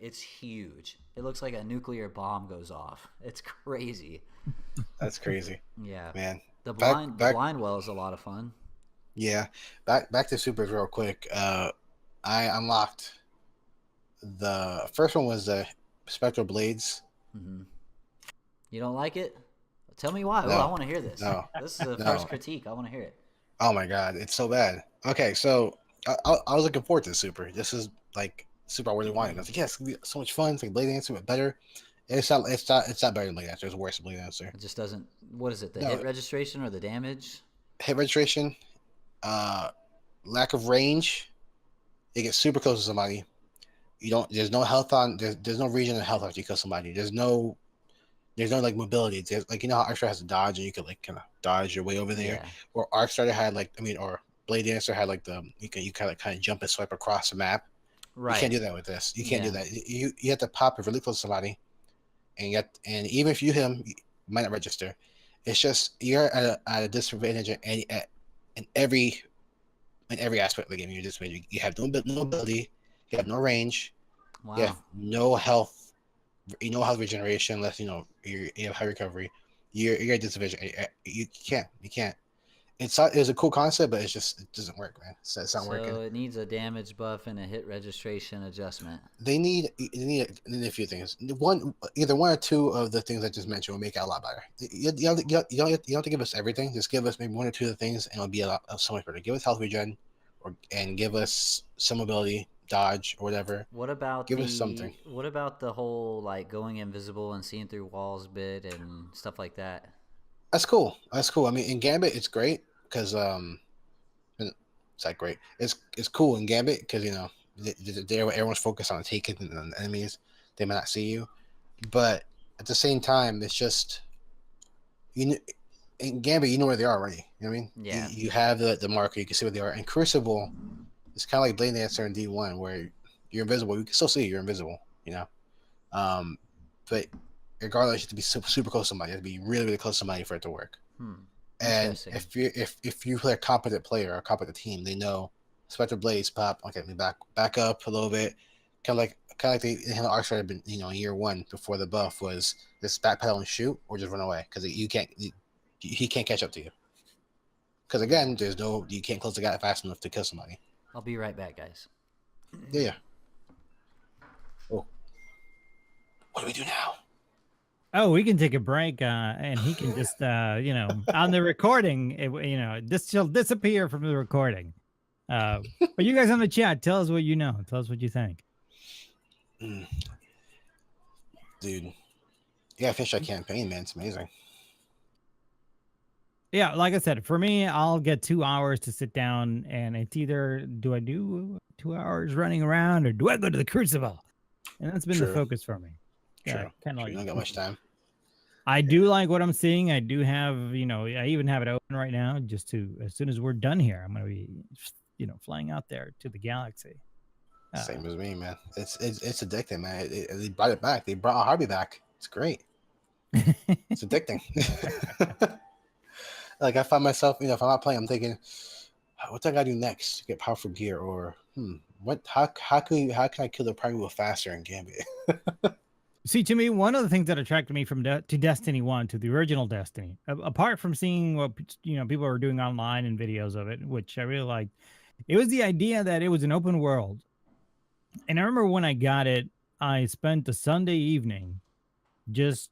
it's huge. It looks like a nuclear bomb goes off. It's crazy. That's crazy. Yeah, man. The blind well is a lot of fun. Yeah, back to supers real quick. I unlocked the first one was the Spectral Blades. Mm-hmm. You don't like it? Tell me why. No. Oh, I want to hear this. No. This is the first critique. I want to hear it. Oh my god, it's so bad. Okay, so I was looking forward to the super. This is like super I really wanted. I was like, yes, it's gonna be so much fun. It's like Blade Dancer, but better. It's not better than Blade Dancer. It's worse than Blade Dancer. It just doesn't. What is it? The hit registration or the damage? Hit registration, lack of range. You get super close to somebody. You don't. There's no health on. There's no region of health after you kill somebody. There's no like mobility. There's like, you know how Arc Strider has to dodge, and you could like kind of dodge your way over there. Yeah. Or Arc Strider had or Blade Dancer had like you kind of jump and swipe across the map. Right. You can't do that with this. You can't do that. You have to pop it really close to somebody, and even if you hit him, you might not register. It's just you're at a disadvantage in every aspect of the game. You're disadvantaged. You have no ability. You have no range. Wow. You have no health. You know health regeneration unless you have high recovery. you're at disadvantage. You can't. It's a cool concept, but it doesn't work, man. It's not working. So it needs a damage buff and a hit registration adjustment. They need a few things. Either one or two of the things I just mentioned will make it a lot better. You don't have to give us everything. Just give us maybe one or two of the things, and it'll be so much better. Give us health regen, and give us some ability, dodge, or whatever. What about Give us something. what about the whole like going invisible and seeing through walls bit and stuff like that? That's cool. That's cool. I mean, in Gambit, it's great because it's like great. It's cool in Gambit because everyone's focused on taking the enemies. They might not see you, but at the same time, it's just in Gambit, you know where they are already. You know what I mean? Yeah. You have the marker. You can see where they are. In Crucible, it's kind of like Blade Dancer in D1, where you're invisible. You can still see you're invisible. But regardless, you have to be super close to somebody. You have to be really, really close to somebody for it to work. And if you play a competent player or a competent team, they know Spectre Blades pop. Okay, let me back up a little bit. Kind of like they handle Arc Strider in year one before the buff was just backpedal and shoot or just run away because he can't catch up to you. Because again, you can't close the guy fast enough to kill somebody. I'll be right back, guys. Yeah. Oh. What do we do now? Oh, we can take a break, and he can just, on the recording, this will disappear from the recording. But you guys on the chat, tell us what you know. Tell us what you think. Dude, yeah, finish that campaign, man. It's amazing. Yeah, like I said, for me, I'll get 2 hours to sit down, and it's either do I do 2 hours running around or do I go to the Crucible? And that's been the focus for me. True. Kind of like you don't got much time. I do like what I'm seeing. I do have, I even have it open right now just as soon as we're done here, I'm going to be, flying out there to the galaxy. Same as me, man. It's addicting, man. They brought it back. They brought a hobby back. It's great. It's addicting. Like I find myself, if I'm not playing, I'm thinking, what do I gotta do next to get powerful gear? Or how can I kill the Primeval faster in Gambit? See, to me, one of the things that attracted me to Destiny 1, to the original Destiny, apart from seeing what people were doing online and videos of it, which I really liked, it was the idea that it was an open world. And I remember when I got it, I spent a Sunday evening just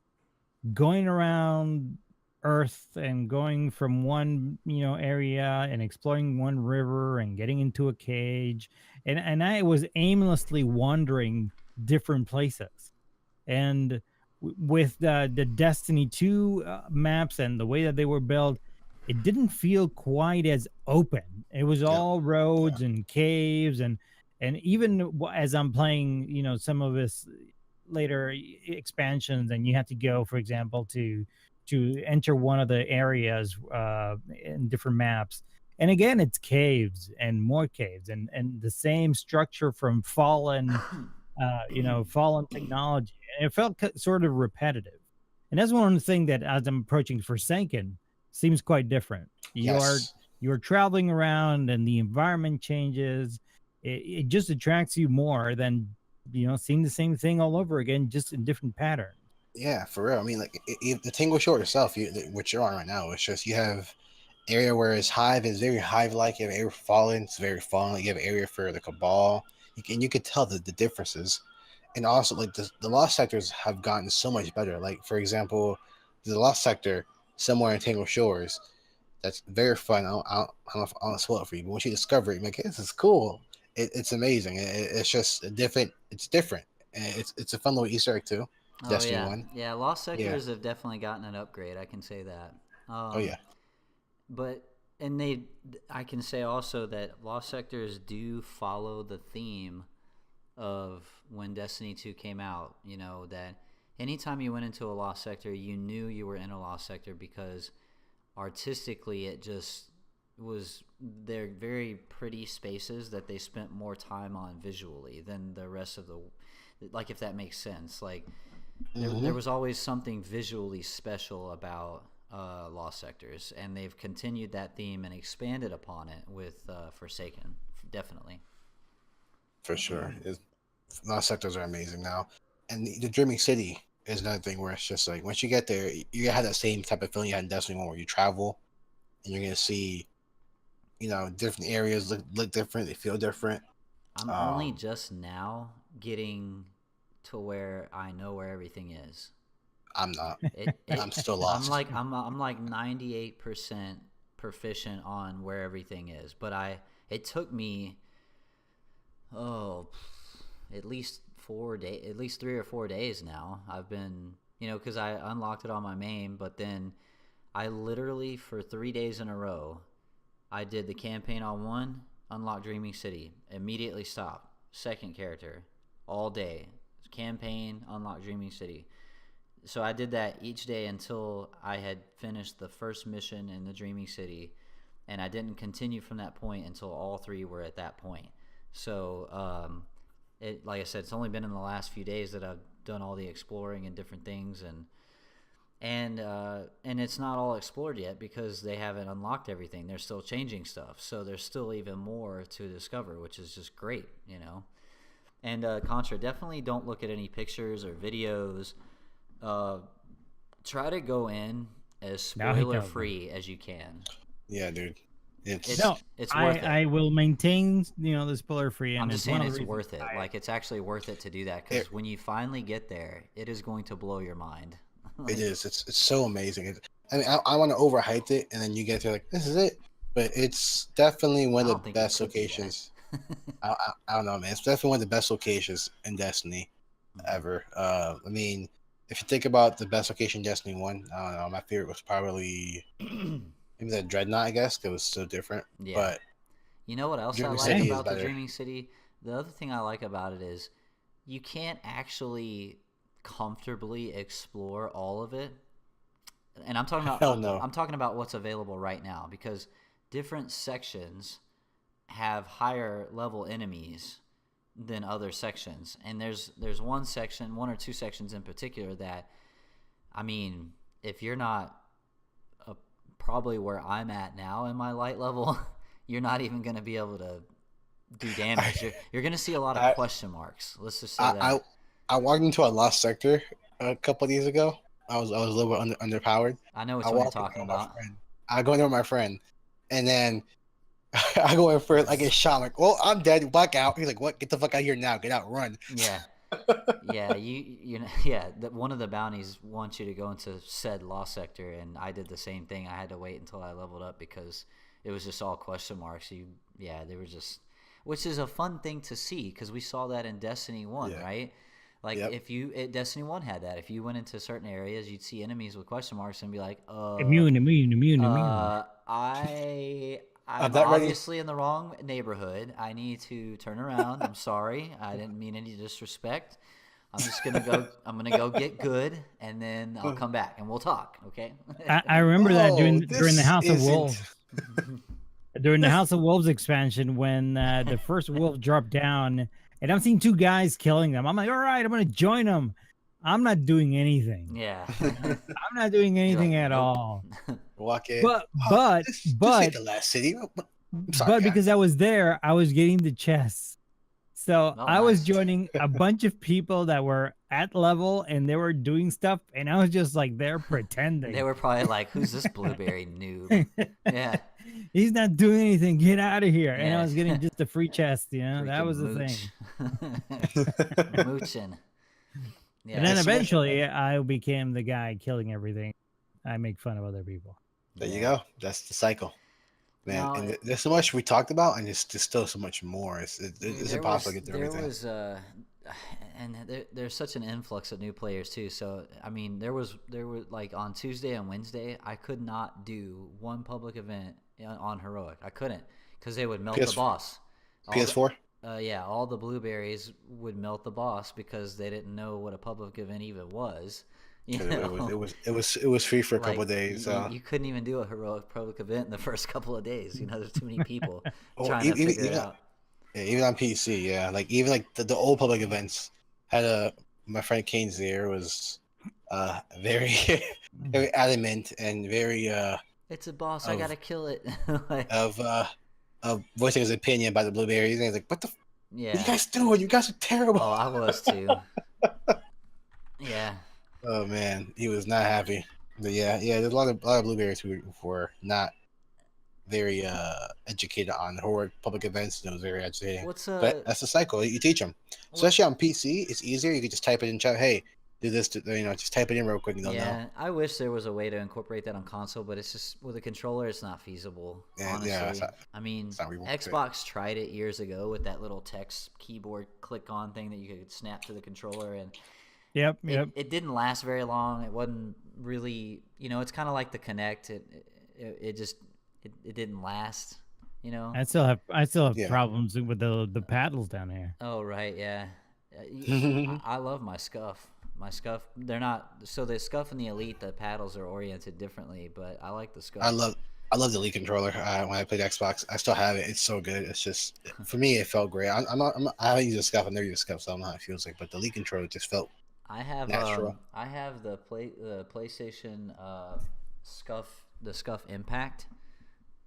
going around Earth and going from one area and exploring one river and getting into a cage, and I was aimlessly wandering different places. And with the Destiny 2 maps and the way that they were built, it didn't feel quite as open. It was all roads and caves, and even as I'm playing, some of this later expansions, and you have to go, for example, to enter one of the areas in different maps. And again, it's caves and more caves and the same structure from Fallen, Fallen technology. And it felt sort of repetitive. And that's one thing that, as I'm approaching Forsaken, seems quite different. You're traveling around and the environment changes. It just attracts you more than, seeing the same thing all over again, just in different patterns. Yeah, for real. I mean, like the Tangle Shore itself, what you're on right now, it's just you have area where it's Hive is very Hive-like. You have area for Fallen, it's very Fallen. You have area for the Cabal. You could tell the differences. And also, like the Lost Sectors have gotten so much better. Like, for example, the Lost Sector somewhere in Tangle Shores, that's very fun. I don't know if I'll spoil it for you, but once you discover it, you're like, this is cool. It's amazing. It's just different. It's different. And it's a fun little Easter egg too. Destiny 1. Yeah, Lost Sectors have definitely gotten an upgrade. I can say that. But I can say also that Lost Sectors do follow the theme of when Destiny 2 came out. That anytime you went into a Lost Sector, you knew you were in a Lost Sector because artistically it just was. They're very pretty spaces that they spent more time on visually than the rest of like, if that makes sense. Like there was always something visually special about Lost Sectors, and they've continued that theme and expanded upon it with Forsaken, definitely. For sure. Lost Sectors are amazing now. And the Dreaming City is another thing where it's just like once you get there, you have that same type of feeling you had in Destiny 1 where you travel and you're gonna see, different areas look different, they feel different. I'm only just now getting to where I know where everything is. I'm not. I'm still I'm lost. like 98% proficient on where everything is, but it took me at least 4 days, at least 3 or 4 days now. I've been, because I unlocked it on my main, but then I literally for 3 days in a row, I did the campaign on one, unlocked Dreaming City, immediately stopped, second character, all day, campaign, unlocked Dreaming City. So I did that each day until I had finished the first mission in the Dreaming City, and I didn't continue from that point until all three were at that point. So, like I said, it's only been in the last few days that I've done all the exploring and different things, and it's not all explored yet because they haven't unlocked everything. They're still changing stuff, so there's still even more to discover, which is just great, And Contra, definitely don't look at any pictures or videos. Try to go in as spoiler free as you can. Yeah, dude. It's worth it. I will maintain, the spoiler free. I'm just saying it's worth it. Like, it's actually worth it to do that because when you finally get there, it is going to blow your mind. It is. It's so amazing. I want to overhype it, and then you get to like, this is it. But it's definitely one of the best locations. I don't know, man. It's definitely one of the best locations in Destiny ever. I mean, if you think about the best location in Destiny 1, I don't know. My favorite was probably maybe the Dreadnought, I guess, because it was so different. Yeah. But you know what else I like about the Dreaming City? The other thing I like about it is you can't actually comfortably explore all of it. And I'm talking about I'm talking about what's available right now, because different sections have higher level enemies than other sections, and there's one or two sections in particular that, I mean, if you're not probably where I'm at now in my light level, you're not even going to be able to do damage. You're going to see a lot of question marks. Let's just say that. I walked into a lost sector a couple of days ago. I was a little bit underpowered. I know what you're talking about. I go in there with my friend, and then I go in first. I get shot. I'm like, well, I'm dead. Back out. He's like, what? Get the fuck out of here now. Get out. Run. Yeah. One of the bounties wants you to go into said lost sector, and I did the same thing. I had to wait until I leveled up because it was just all question marks. They were just, which is a fun thing to see because we saw that in Destiny 1, right? Like, Destiny 1 had that. If you went into certain areas, you'd see enemies with question marks and be like, immune. I'm obviously in the wrong neighborhood. I need to turn around. I'm sorry. I didn't mean any disrespect. I'm just gonna go. I'm gonna go get good, and then I'll come back and we'll talk. Okay. I remember that during the House of Wolves. During the House of Wolves expansion, when the first wolf dropped down, and I'm seeing two guys killing them. I'm like, all right, I'm gonna join them. I'm not doing anything. Yeah. I'm not doing anything at all. Walk in. But this ain't the last city. Sorry, because I was there, I was getting the chests. So I was joining a bunch of people that were at level and they were doing stuff, and I was just like there pretending. They were probably like, "Who's this blueberry noob?" Yeah. He's not doing anything. Get out of here. Yeah. And I was getting just a free chest, Freaking that was the thing. Mooching. Yeah, and then eventually I became the guy killing everything. I make fun of other people. There you go. That's the cycle, man. No, and there's so much we talked about, and there's still so much more. It's impossible to get through everything. There's such an influx of new players too. So I mean, there was like on Tuesday and Wednesday, I could not do one public event on Heroic. I couldn't because they would melt the boss. PS4. All the blueberries would melt the boss because they didn't know what a public event even was. It was free for a couple of days. You couldn't even do a Heroic public event in the first couple of days. There's too many people trying to figure it out. Yeah, even on PC, like the old public events had my friend Kane's there was very very adamant and very it's a boss, I gotta kill it. of voicing his opinion about the blueberries, and he's like, what are you guys doing? You guys are terrible. Oh, I was too. Yeah. Oh man, he was not happy. But yeah, there's a lot of blueberries who were not very educated on horror public events, and it was very agitating. What's But that's the cycle. You teach them, what? especially on PC. It's easier. You can just type it in chat. Hey, do this. Just type it in real quick. And they'll know. Yeah, I wish there was a way to incorporate that on console, but it's just with a controller, it's not feasible. Honestly, I mean, Xbox tried it years ago with that little text keyboard click-on thing that you could snap to the controller, and Yep. it didn't last very long. It wasn't really, it's kind of like the Kinect. It didn't last. I still have problems with the paddles down here. Oh right, yeah. I love my Scuff. My Scuff, they're not so the Scuff and the Elite. The paddles are oriented differently, but I like the Scuff. I love the Elite controller. When I played Xbox, I still have it. It's so good. It's just for me, it felt great. I haven't used a Scuff. I've never used a Scuff, so I don't know how it feels like. But the Elite controller just felt natural. I have the PlayStation the Scuff Impact.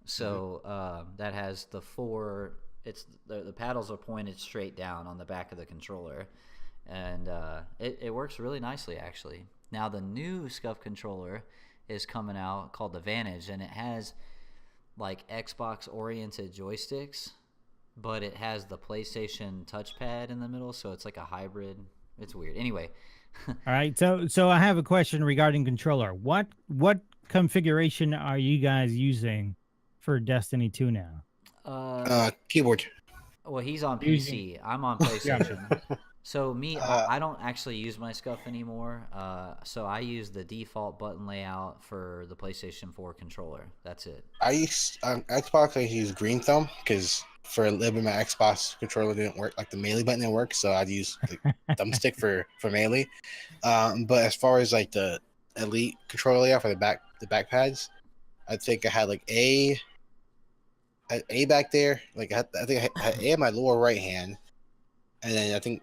So that has the four. The paddles are pointed straight down on the back of the controller, and it works really nicely actually. Now the new Scuff controller is coming out called the Vantage, and it has like Xbox oriented joysticks, but it has the PlayStation touchpad in the middle, so it's like a hybrid. It's weird. Anyway. All right, so I have a question regarding controller. What configuration are you guys using for Destiny 2 now? Keyboard. Well, he's on PC. I'm on PlayStation. So I don't actually use my Scuff anymore. So I use the default button layout for the PlayStation 4 controller. That's it. I use Xbox. I use green thumb because for a little bit my Xbox controller didn't work. Like the melee button didn't work, so I'd use the thumbstick for melee. But as far as like the Elite controller layout for the back pads, I think I had like A back there. Like I think I had A in my lower right hand, and then I think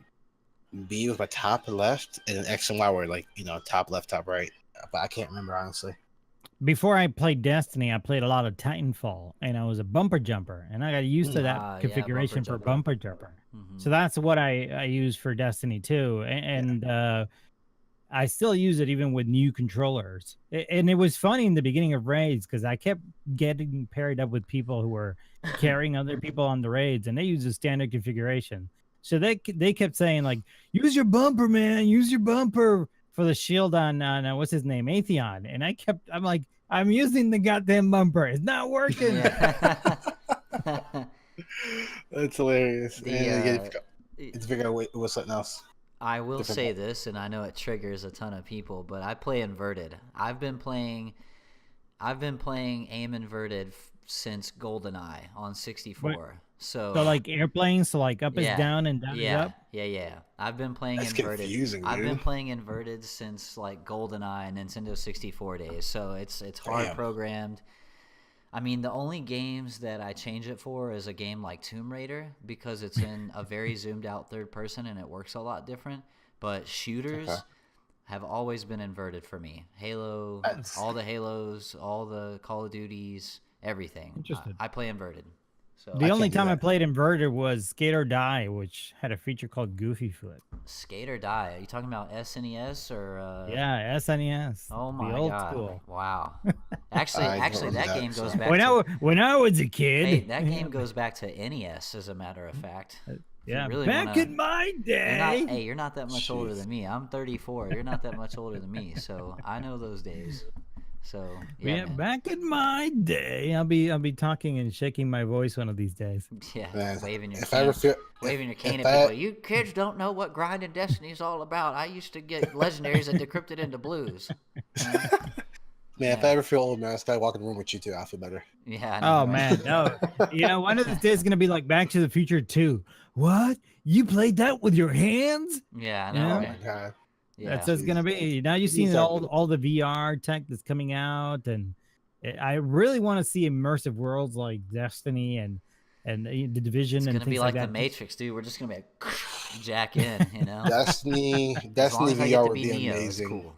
B was my top left, and then X and Y were like top left, top right. But I can't remember honestly. Before I played Destiny, I played a lot of Titanfall, and I was a bumper jumper, and I got used to that configuration for bumper jumper. Mm-hmm. So that's what I use for Destiny 2, and I still use it even with new controllers. And it was funny in the beginning of raids because I kept getting paired up with people who were carrying other people on the raids, and they use a standard configuration. So they kept saying like, use your bumper, man, use your bumper for the shield on what's his name, Atheon. And I'm like, I'm using the goddamn bumper. It's not working. Yeah. That's hilarious. It's figure out what's something else. I will say this, and I know it triggers a ton of people, but I play inverted. I've been playing aim inverted since GoldenEye on 64. What? So like airplanes, so like up is down and down is up. Yeah. I've been playing inverted. Confusing, dude. I've been playing inverted since like GoldenEye and Nintendo 64 days. So it's hard programmed. I mean, the only games that I change it for is a game like Tomb Raider because it's in a very zoomed out third person and it works a lot different. But shooters have always been inverted for me. Halo, all the Halos, all the Call of Duties, everything. I play inverted. So the only time I played inverted was Skate or Die, which had a feature called Goofy Foot. Skate or Die? Are you talking about SNES or? Yeah, SNES. Oh my old god! School. Wow. Actually, that game goes back. When I was a kid, hey, that game goes back to NES, as a matter of fact. Yeah, really back in my day. You're not that much older than me. I'm 34. You're not that much older than me, so I know those days. So yeah, back in my day, I'll be talking and shaking my voice one of these days. Yeah, man, waving your cane at people. You kids don't know what grinding Destiny is all about. I used to get legendaries that decrypted into blues. Man, if I ever feel old, man, I just gotta walk in the room with you too. I'll feel better. Yeah. I know, man, no. One of these days is gonna be like Back to the Future 2. What? You played that with your hands? Yeah, I know. Oh my god. Yeah. That's what's gonna be. Now you've seen all the VR tech that's coming out, and I really want to see immersive worlds like Destiny and the Division. It's and gonna be like the Matrix, dude. We're just gonna be like, jack in, Destiny VR would be amazing. Cool.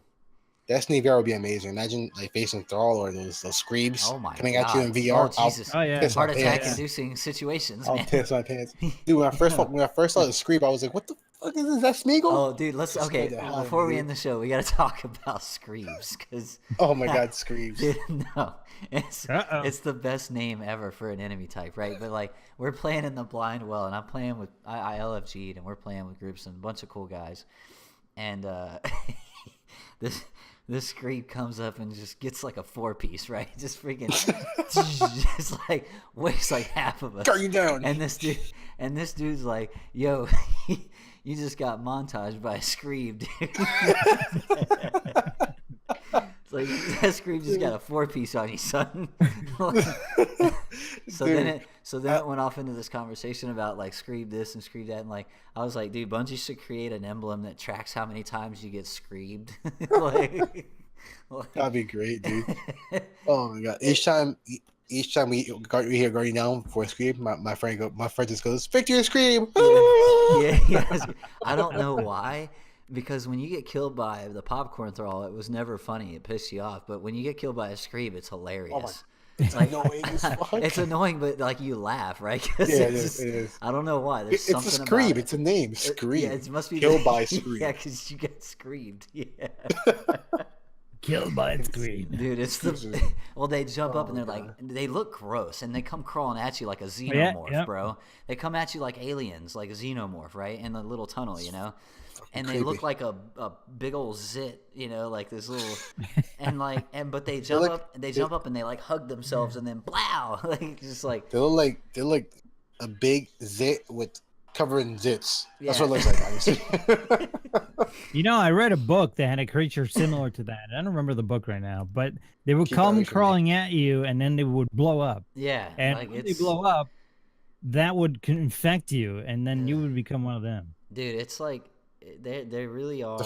Destiny VR would be amazing. Imagine like facing Thrall or those Screebs coming at you in VR. Oh, Jesus. Heart attack inducing situations. I'll piss my pants. Dude, when I first saw the Screeb, I was like, what the Fuck is this? That Smeagol? Oh, dude, let's Just scared okay. the hell out of Before me, we dude. end the show, we got to talk about Screebs because Oh my God, Screebs. dude, no, it's Uh-oh. it's the best name ever for an enemy type, right? But like we're playing in the blind well, and I'm playing with I LFG'd, and we're playing with groups and a bunch of cool guys, and this this Screeb comes up and just gets like a 4-piece, right? Just freaking, just like weighs like half of us. Guard you down. And this dude's like, "Yo, you just got montaged by a Screeb, dude." It's like that Screeb just got a 4-piece on you, son. So Dude, then it went off into this conversation about like Screeb this and Screeb that, and like I was like, dude, Bungie should create an emblem that tracks how many times you get Screebed. That'd be great, dude. Oh my God! Each time we hear Guardian down for a Scream, my friend just goes, "Victory Scream!" Yeah. I don't know why. Because when you get killed by the popcorn throw, it was never funny. It pissed you off. But when you get killed by a Screeb, it's hilarious. It's like annoying as fuck. It's annoying, but like you laugh, right? 'Cause Yeah, it's it is. I don't know why. There's It's a something Scream. about It's a name. Scream. Yeah, it must be Killed by Scream. Yeah, because you get Screebed. Yeah. Killed by a Scream. Dude, it's the well. They jump up and they're like, they look gross, and they come crawling at you like a xenomorph, bro. They come at you like aliens, like a xenomorph, right? In the little tunnel, you know. And they look like a big old zit, you know, like this little, but they jump up and they like hug themselves and then blow, like just like they look like a big zit with covering zits. That's Yeah. what it looks like, honestly. You know, I read a book that had a creature similar to that. I don't remember the book right now, but they would Keep that come away from me. crawling at you, and then they would blow up. yeah, And like when they it's blow up, that would infect you, and then you would become one of them. dude, it's like they really are,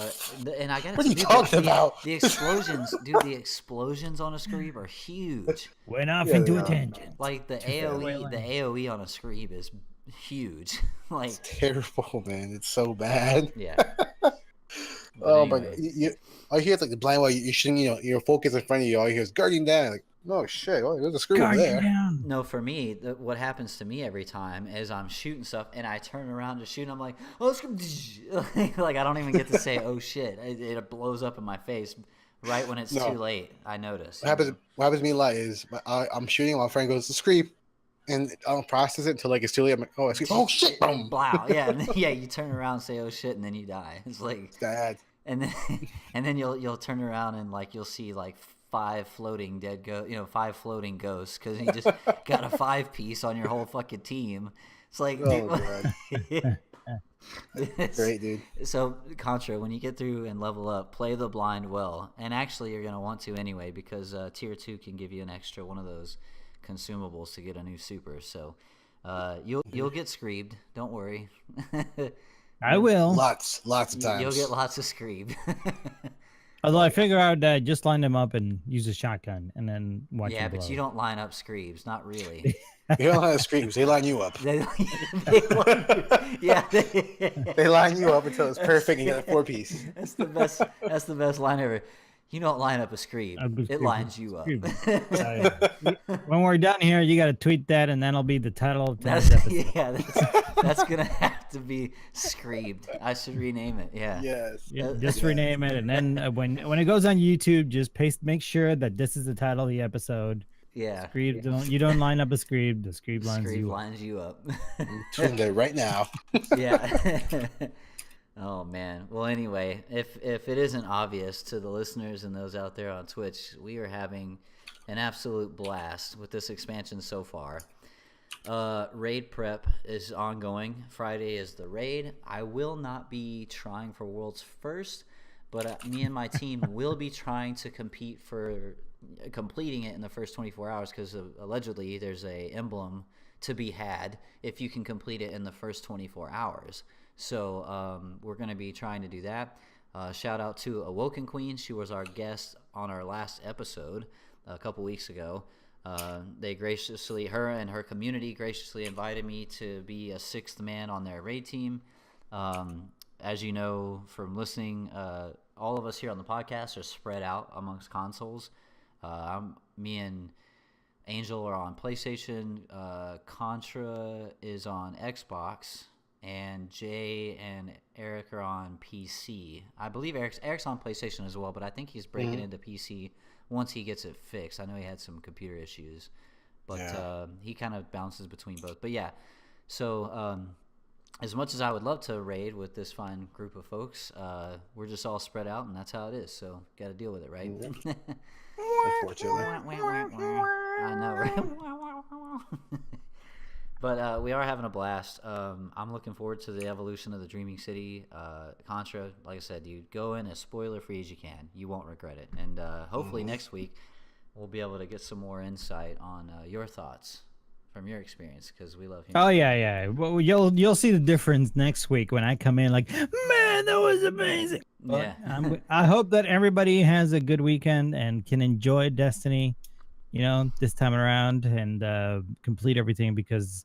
and I got What are you talking about? The explosions, dude, the explosions on a Screeb are huge. Went off Yeah, into they a are. thangen. Like the AOE on a Screeb is huge. Like It's terrible, man. It's so bad. yeah. Oh anyway. my God! All you hear is like the blind while you're shooting. Your focus in front of you. All you hear is Guardian down. Like, no shit. Oh, there's a screw Guard there. you down. No, for me, what happens to me every time is I'm shooting stuff and I turn around to shoot and I'm like, oh, like I don't even get to say, oh shit. It blows up in my face right when it's No. too late. I notice. What happens to me a lot is I'm shooting. My friend goes to scream, and I don't process it until like it's too late. I'm like, oh, I scream. Oh shit! Boom. Blow. Yeah, and then, yeah, you turn around and say, oh shit, and then you die. It's like, Bad. and then you'll turn around and like you'll see like five floating ghosts because you just got a 5-piece on your whole fucking team. It's like, Oh dude, God. it's- Great, dude. So Contra, when you get through and level up, play the blind well, and actually you're gonna want to anyway because tier 2 can give you an extra one of those consumables to get a new super. So you'll get Screebed. Don't worry. I will. Lots of times. You'll get lots of Screebed. Although I figure out that just line them up and use a shotgun and then watch Yeah, them but blow. you don't line up Screebs, not really. They don't have screams. They line you up. They They line you up until it's perfect and you get a 4-piece. That's the best. That's the best line ever. You don't line up a Screeb. It lines you up. When we're done here, you got to tweet that, and that'll be the title of That's today's episode. yeah. That's gonna have to be Screebed. I should rename it. Yeah. Yes. Yeah, just rename it, and then when it goes on YouTube, just make sure that this is the title of the episode. Yeah. Screeb, you don't line up a Screeb. The Screeb lines Screeb you up. lines you up. Tune there right now. Yeah. Oh man. Well, anyway, if it isn't obvious to the listeners and those out there on Twitch, we are having an absolute blast with this expansion so far. Raid prep is ongoing. Friday is the raid. I will not be trying for World's First, but me and my team will be trying to compete for completing it in the first 24 hours because allegedly there's a emblem to be had if you can complete it in the first 24 hours. So we're going to be trying to do that. Shout out to Awoken Queen. She was our guest on our last episode a couple weeks ago. They graciously, her and her community graciously invited me to be a 6th man on their raid team. As you know from listening, all of us here on the podcast are spread out amongst consoles. Me and Angel are on PlayStation. Contra is on Xbox. and Jay and Eric are on PC. I believe Eric's on PlayStation as well, but I think he's breaking into PC once he gets it fixed. I know he had some computer issues, but he kind of bounces between both. But yeah, so as much as I would love to raid with this fine group of folks, we're just all spread out, and that's how it is. So got to deal with it, right? Unfortunately. I know, right? But we are having a blast. I'm looking forward to the evolution of the Dreaming City. Contra, like I said, dude, go in as spoiler-free as you can. You won't regret it. And hopefully next week we'll be able to get some more insight on your thoughts from your experience, because we love hearing. Oh yeah. Well, you'll see the difference next week when I come in. Like, man, that was amazing. Yeah. I hope that everybody has a good weekend and can enjoy Destiny, this time around, and complete everything, because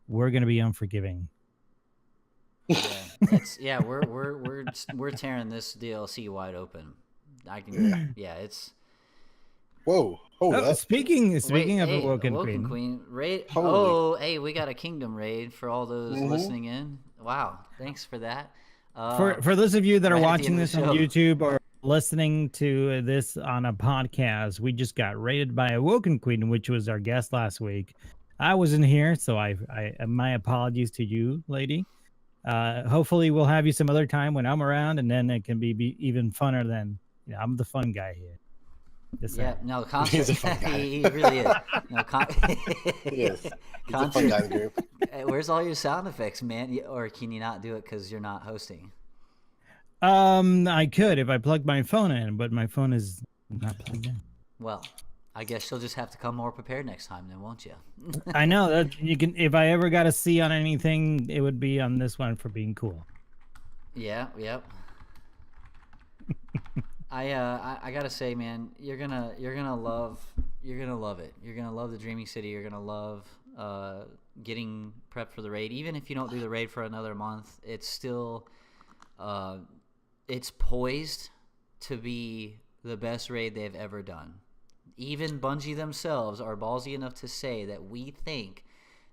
we're gonna be unforgiving. Yeah, we're tearing this DLC wide open. It's. Whoa! Speaking of Wait, Awoken Queen raid. Holy. Oh, hey, we got a Kingdom raid for all those listening in. Wow, thanks for that. For those of you that are right at the watching end of this the on show. YouTube or listening to this on a podcast, we just got raided by Awoken Queen, which was our guest last week. I wasn't here, so I my apologies to you, lady. Hopefully we'll have you some other time when I'm around, and then it can be even funner than I'm the fun guy here. No, He's a fun guy. he really is. No, Yes. He's a fun guy in the group. Where's all your sound effects, man? Or can you not do it because you're not hosting? I could if I plugged my phone in, but my phone is not plugged in. Well, I guess you'll just have to come more prepared next time, then, won't you? I know that you can. If I ever got a C on anything, it would be on this one for being cool. Yeah. Yep. I gotta say, man, you're gonna love it. You're gonna love the Dreaming City. You're gonna love getting prepped for the raid. Even if you don't do the raid for another month, it's still it's poised to be the best raid they've ever done. Even Bungie themselves are ballsy enough to say that we think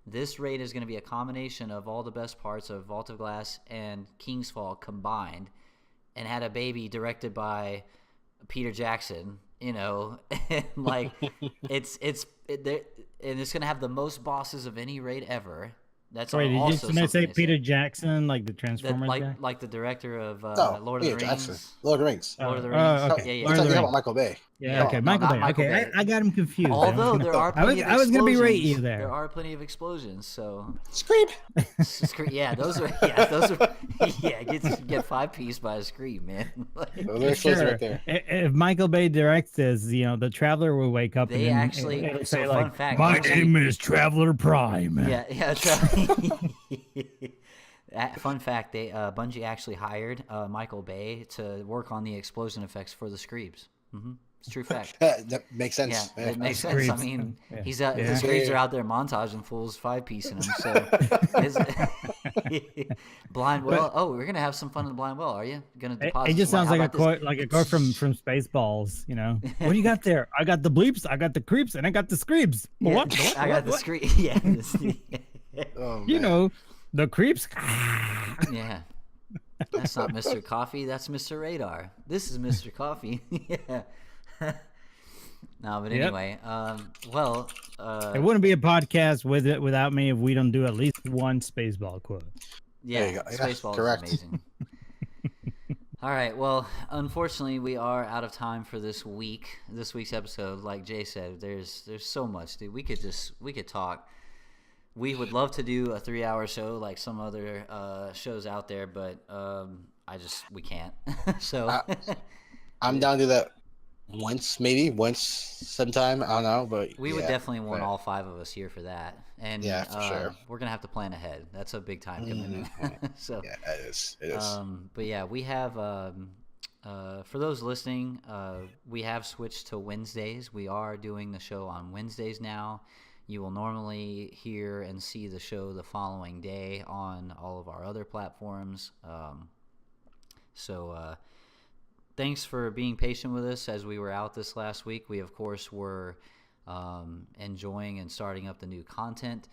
this raid is going to be a combination of all the best parts of Vault of Glass and King's Fall combined, and had a baby directed by Peter Jackson, and like and it's gonna have the most bosses of any raid ever. That's Wait, also did you say something Peter Jackson, like the Transformers guy? like the director of Lord of Peter the Jackson. Rings. Lord of the Rings. Lord of the Rings. Okay. Yeah. Lord You're of the talking about Rings. Michael Bay. Yeah, okay, No, Michael not Bay. Michael Okay, Bay. I got him confused. Although there are plenty of I was gonna be right explosions. you there. There are plenty of explosions, so Screeb. yeah, those are get 5-piece by a Screeb, man. Those are explosions right there. If Michael Bay directs this, the Traveler will wake up. They and actually. it'll So say, fun like, fact. my Bungie- name is Traveler Prime. Yeah. Fun fact: Bungie actually hired Michael Bay to work on the explosion effects for the Screebs. It's a true fact. That makes sense. Yeah, it makes sense. I mean, Yeah. the Yeah. Screebs are out there montaging fools 5-piecing them. So, Blind Well. Oh, we're gonna have some fun in the Blind Well. Are you gonna deposit? It just some, sounds how like a about this? quote, from Spaceballs. What do you got there? I got the bleeps, I got the creeps, and I got the Screebs. Yeah, What? I got the Screeb. Yeah. Oh, You man. know, the creeps. Yeah. That's not Mr. Coffee. That's Mr. Radar. This is Mr. Coffee. Yeah. No, but Yep. anyway, It wouldn't be a podcast without me if we don't do at least one Spaceball quote. yeah, There you go. Yeah, Spaceball correct. is amazing. All right, well, unfortunately, we are out of time for this week's episode. Like Jay said, there's so much, dude. We could talk. We would love to do a 3-hour show like some other shows out there, but we can't. So I'm down to that once sometime. I don't know, but we would definitely want all 5 of us here for that. And Yeah, for sure. We're gonna have to plan ahead. That's a big time commitment. So yeah, it is. It is. but yeah, we have for those listening, we have switched to Wednesdays. We are doing the show on Wednesdays now. You will normally hear and see the show the following day on all of our other platforms. So thanks for being patient with us as we were out this last week. We, of course, were enjoying and starting up the new content.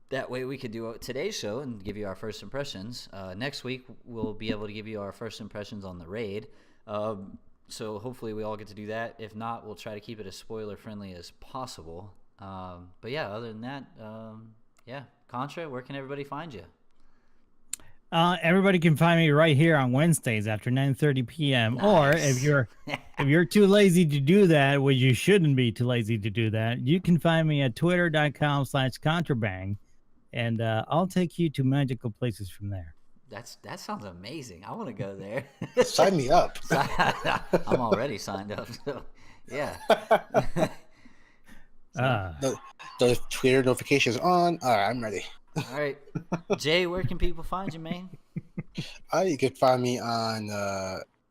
that way we could do today's show and give you our first impressions. Next week, we'll be able to give you our first impressions on the raid. So hopefully we all get to do that. If not, we'll try to keep it as spoiler-friendly as possible. But yeah, other than that, yeah. Contra, where can everybody find you? Everybody can find me right here on Wednesdays after 9:30 p.m. Nice. Or if you're too lazy to do that, which you shouldn't be too lazy to do that, you can find me at twitter.com/contrabang, and I'll take you to magical places from there. That sounds amazing. I want to go there. Sign me up. I'm already signed up. So yeah. The Twitter notifications on. All right, I'm ready. All right, Jay, where can people find you, man? You can find me on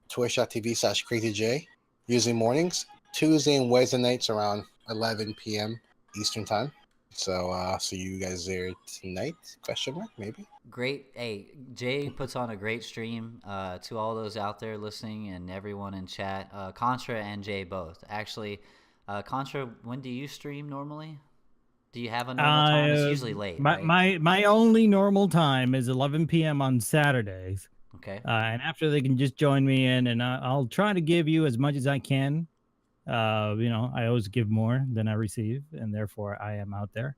twitch.tv/CrayZJaye, usually mornings, Tuesday and Wednesday nights around 11 p.m. Eastern time. So see you guys there tonight? Question mark, maybe. Great. Hey, Jay puts on a great stream. To all those out there listening and everyone in chat, Contra and Jay both. Actually, Contra, when do you stream normally? Do you have a normal time? It's usually late. My only normal time is 11 p.m. on Saturdays. Okay. And after they can just join me in, and I'll try to give you as much as I can. I always give more than I receive, and therefore I am out there.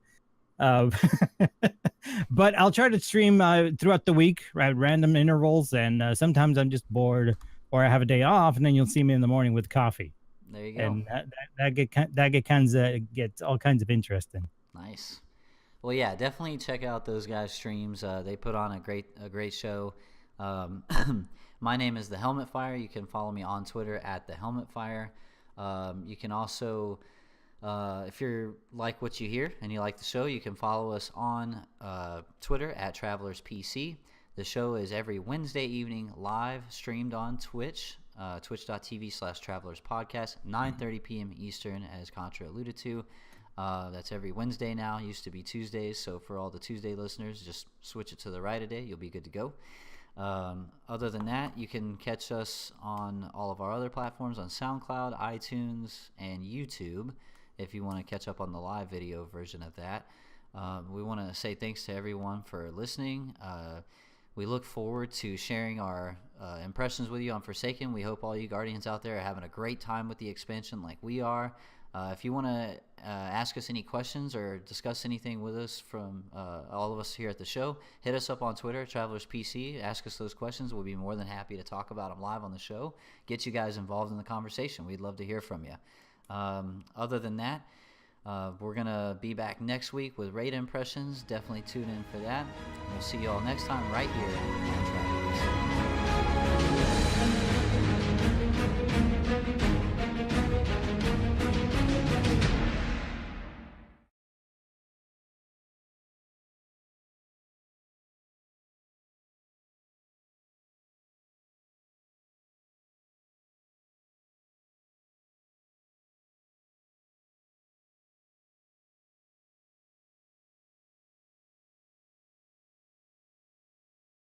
But I'll try to stream throughout the week at random intervals, and sometimes I'm just bored or I have a day off, and then you'll see me in the morning with coffee. There you go. And that gets all kinds of interesting. Nice. Well, yeah, definitely check out those guys' streams. They put on a great show. My name is The Helmet Fire. You can follow me on Twitter at The Helmet Fire. You can also, if you like what you hear and you like the show, you can follow us on Twitter at Travelers PC. The show is every Wednesday evening live streamed on Twitch, twitch.tv/Travelers Podcast, 9:30 p.m. Eastern, as Contra alluded to. That's every Wednesday now. Used to be Tuesdays, so for all the Tuesday listeners, just switch it to the right a day. You'll be good to go. Other than that, you can catch us on all of our other platforms on SoundCloud, iTunes, and YouTube if you want to catch up on the live video version of that. We want to say thanks to everyone for listening. We look forward to sharing our impressions with you on Forsaken. We hope all you Guardians out there are having a great time with the expansion like we are. If you want to ask us any questions or discuss anything with us from all of us here at the show, hit us up on Twitter, Travelers PC. Ask us those questions. We'll be more than happy to talk about them live on the show. Get you guys involved in the conversation. We'd love to hear from you. Other than that, we're going to be back next week with raid impressions. Definitely tune in for that. We'll see you all next time right here on Travelers.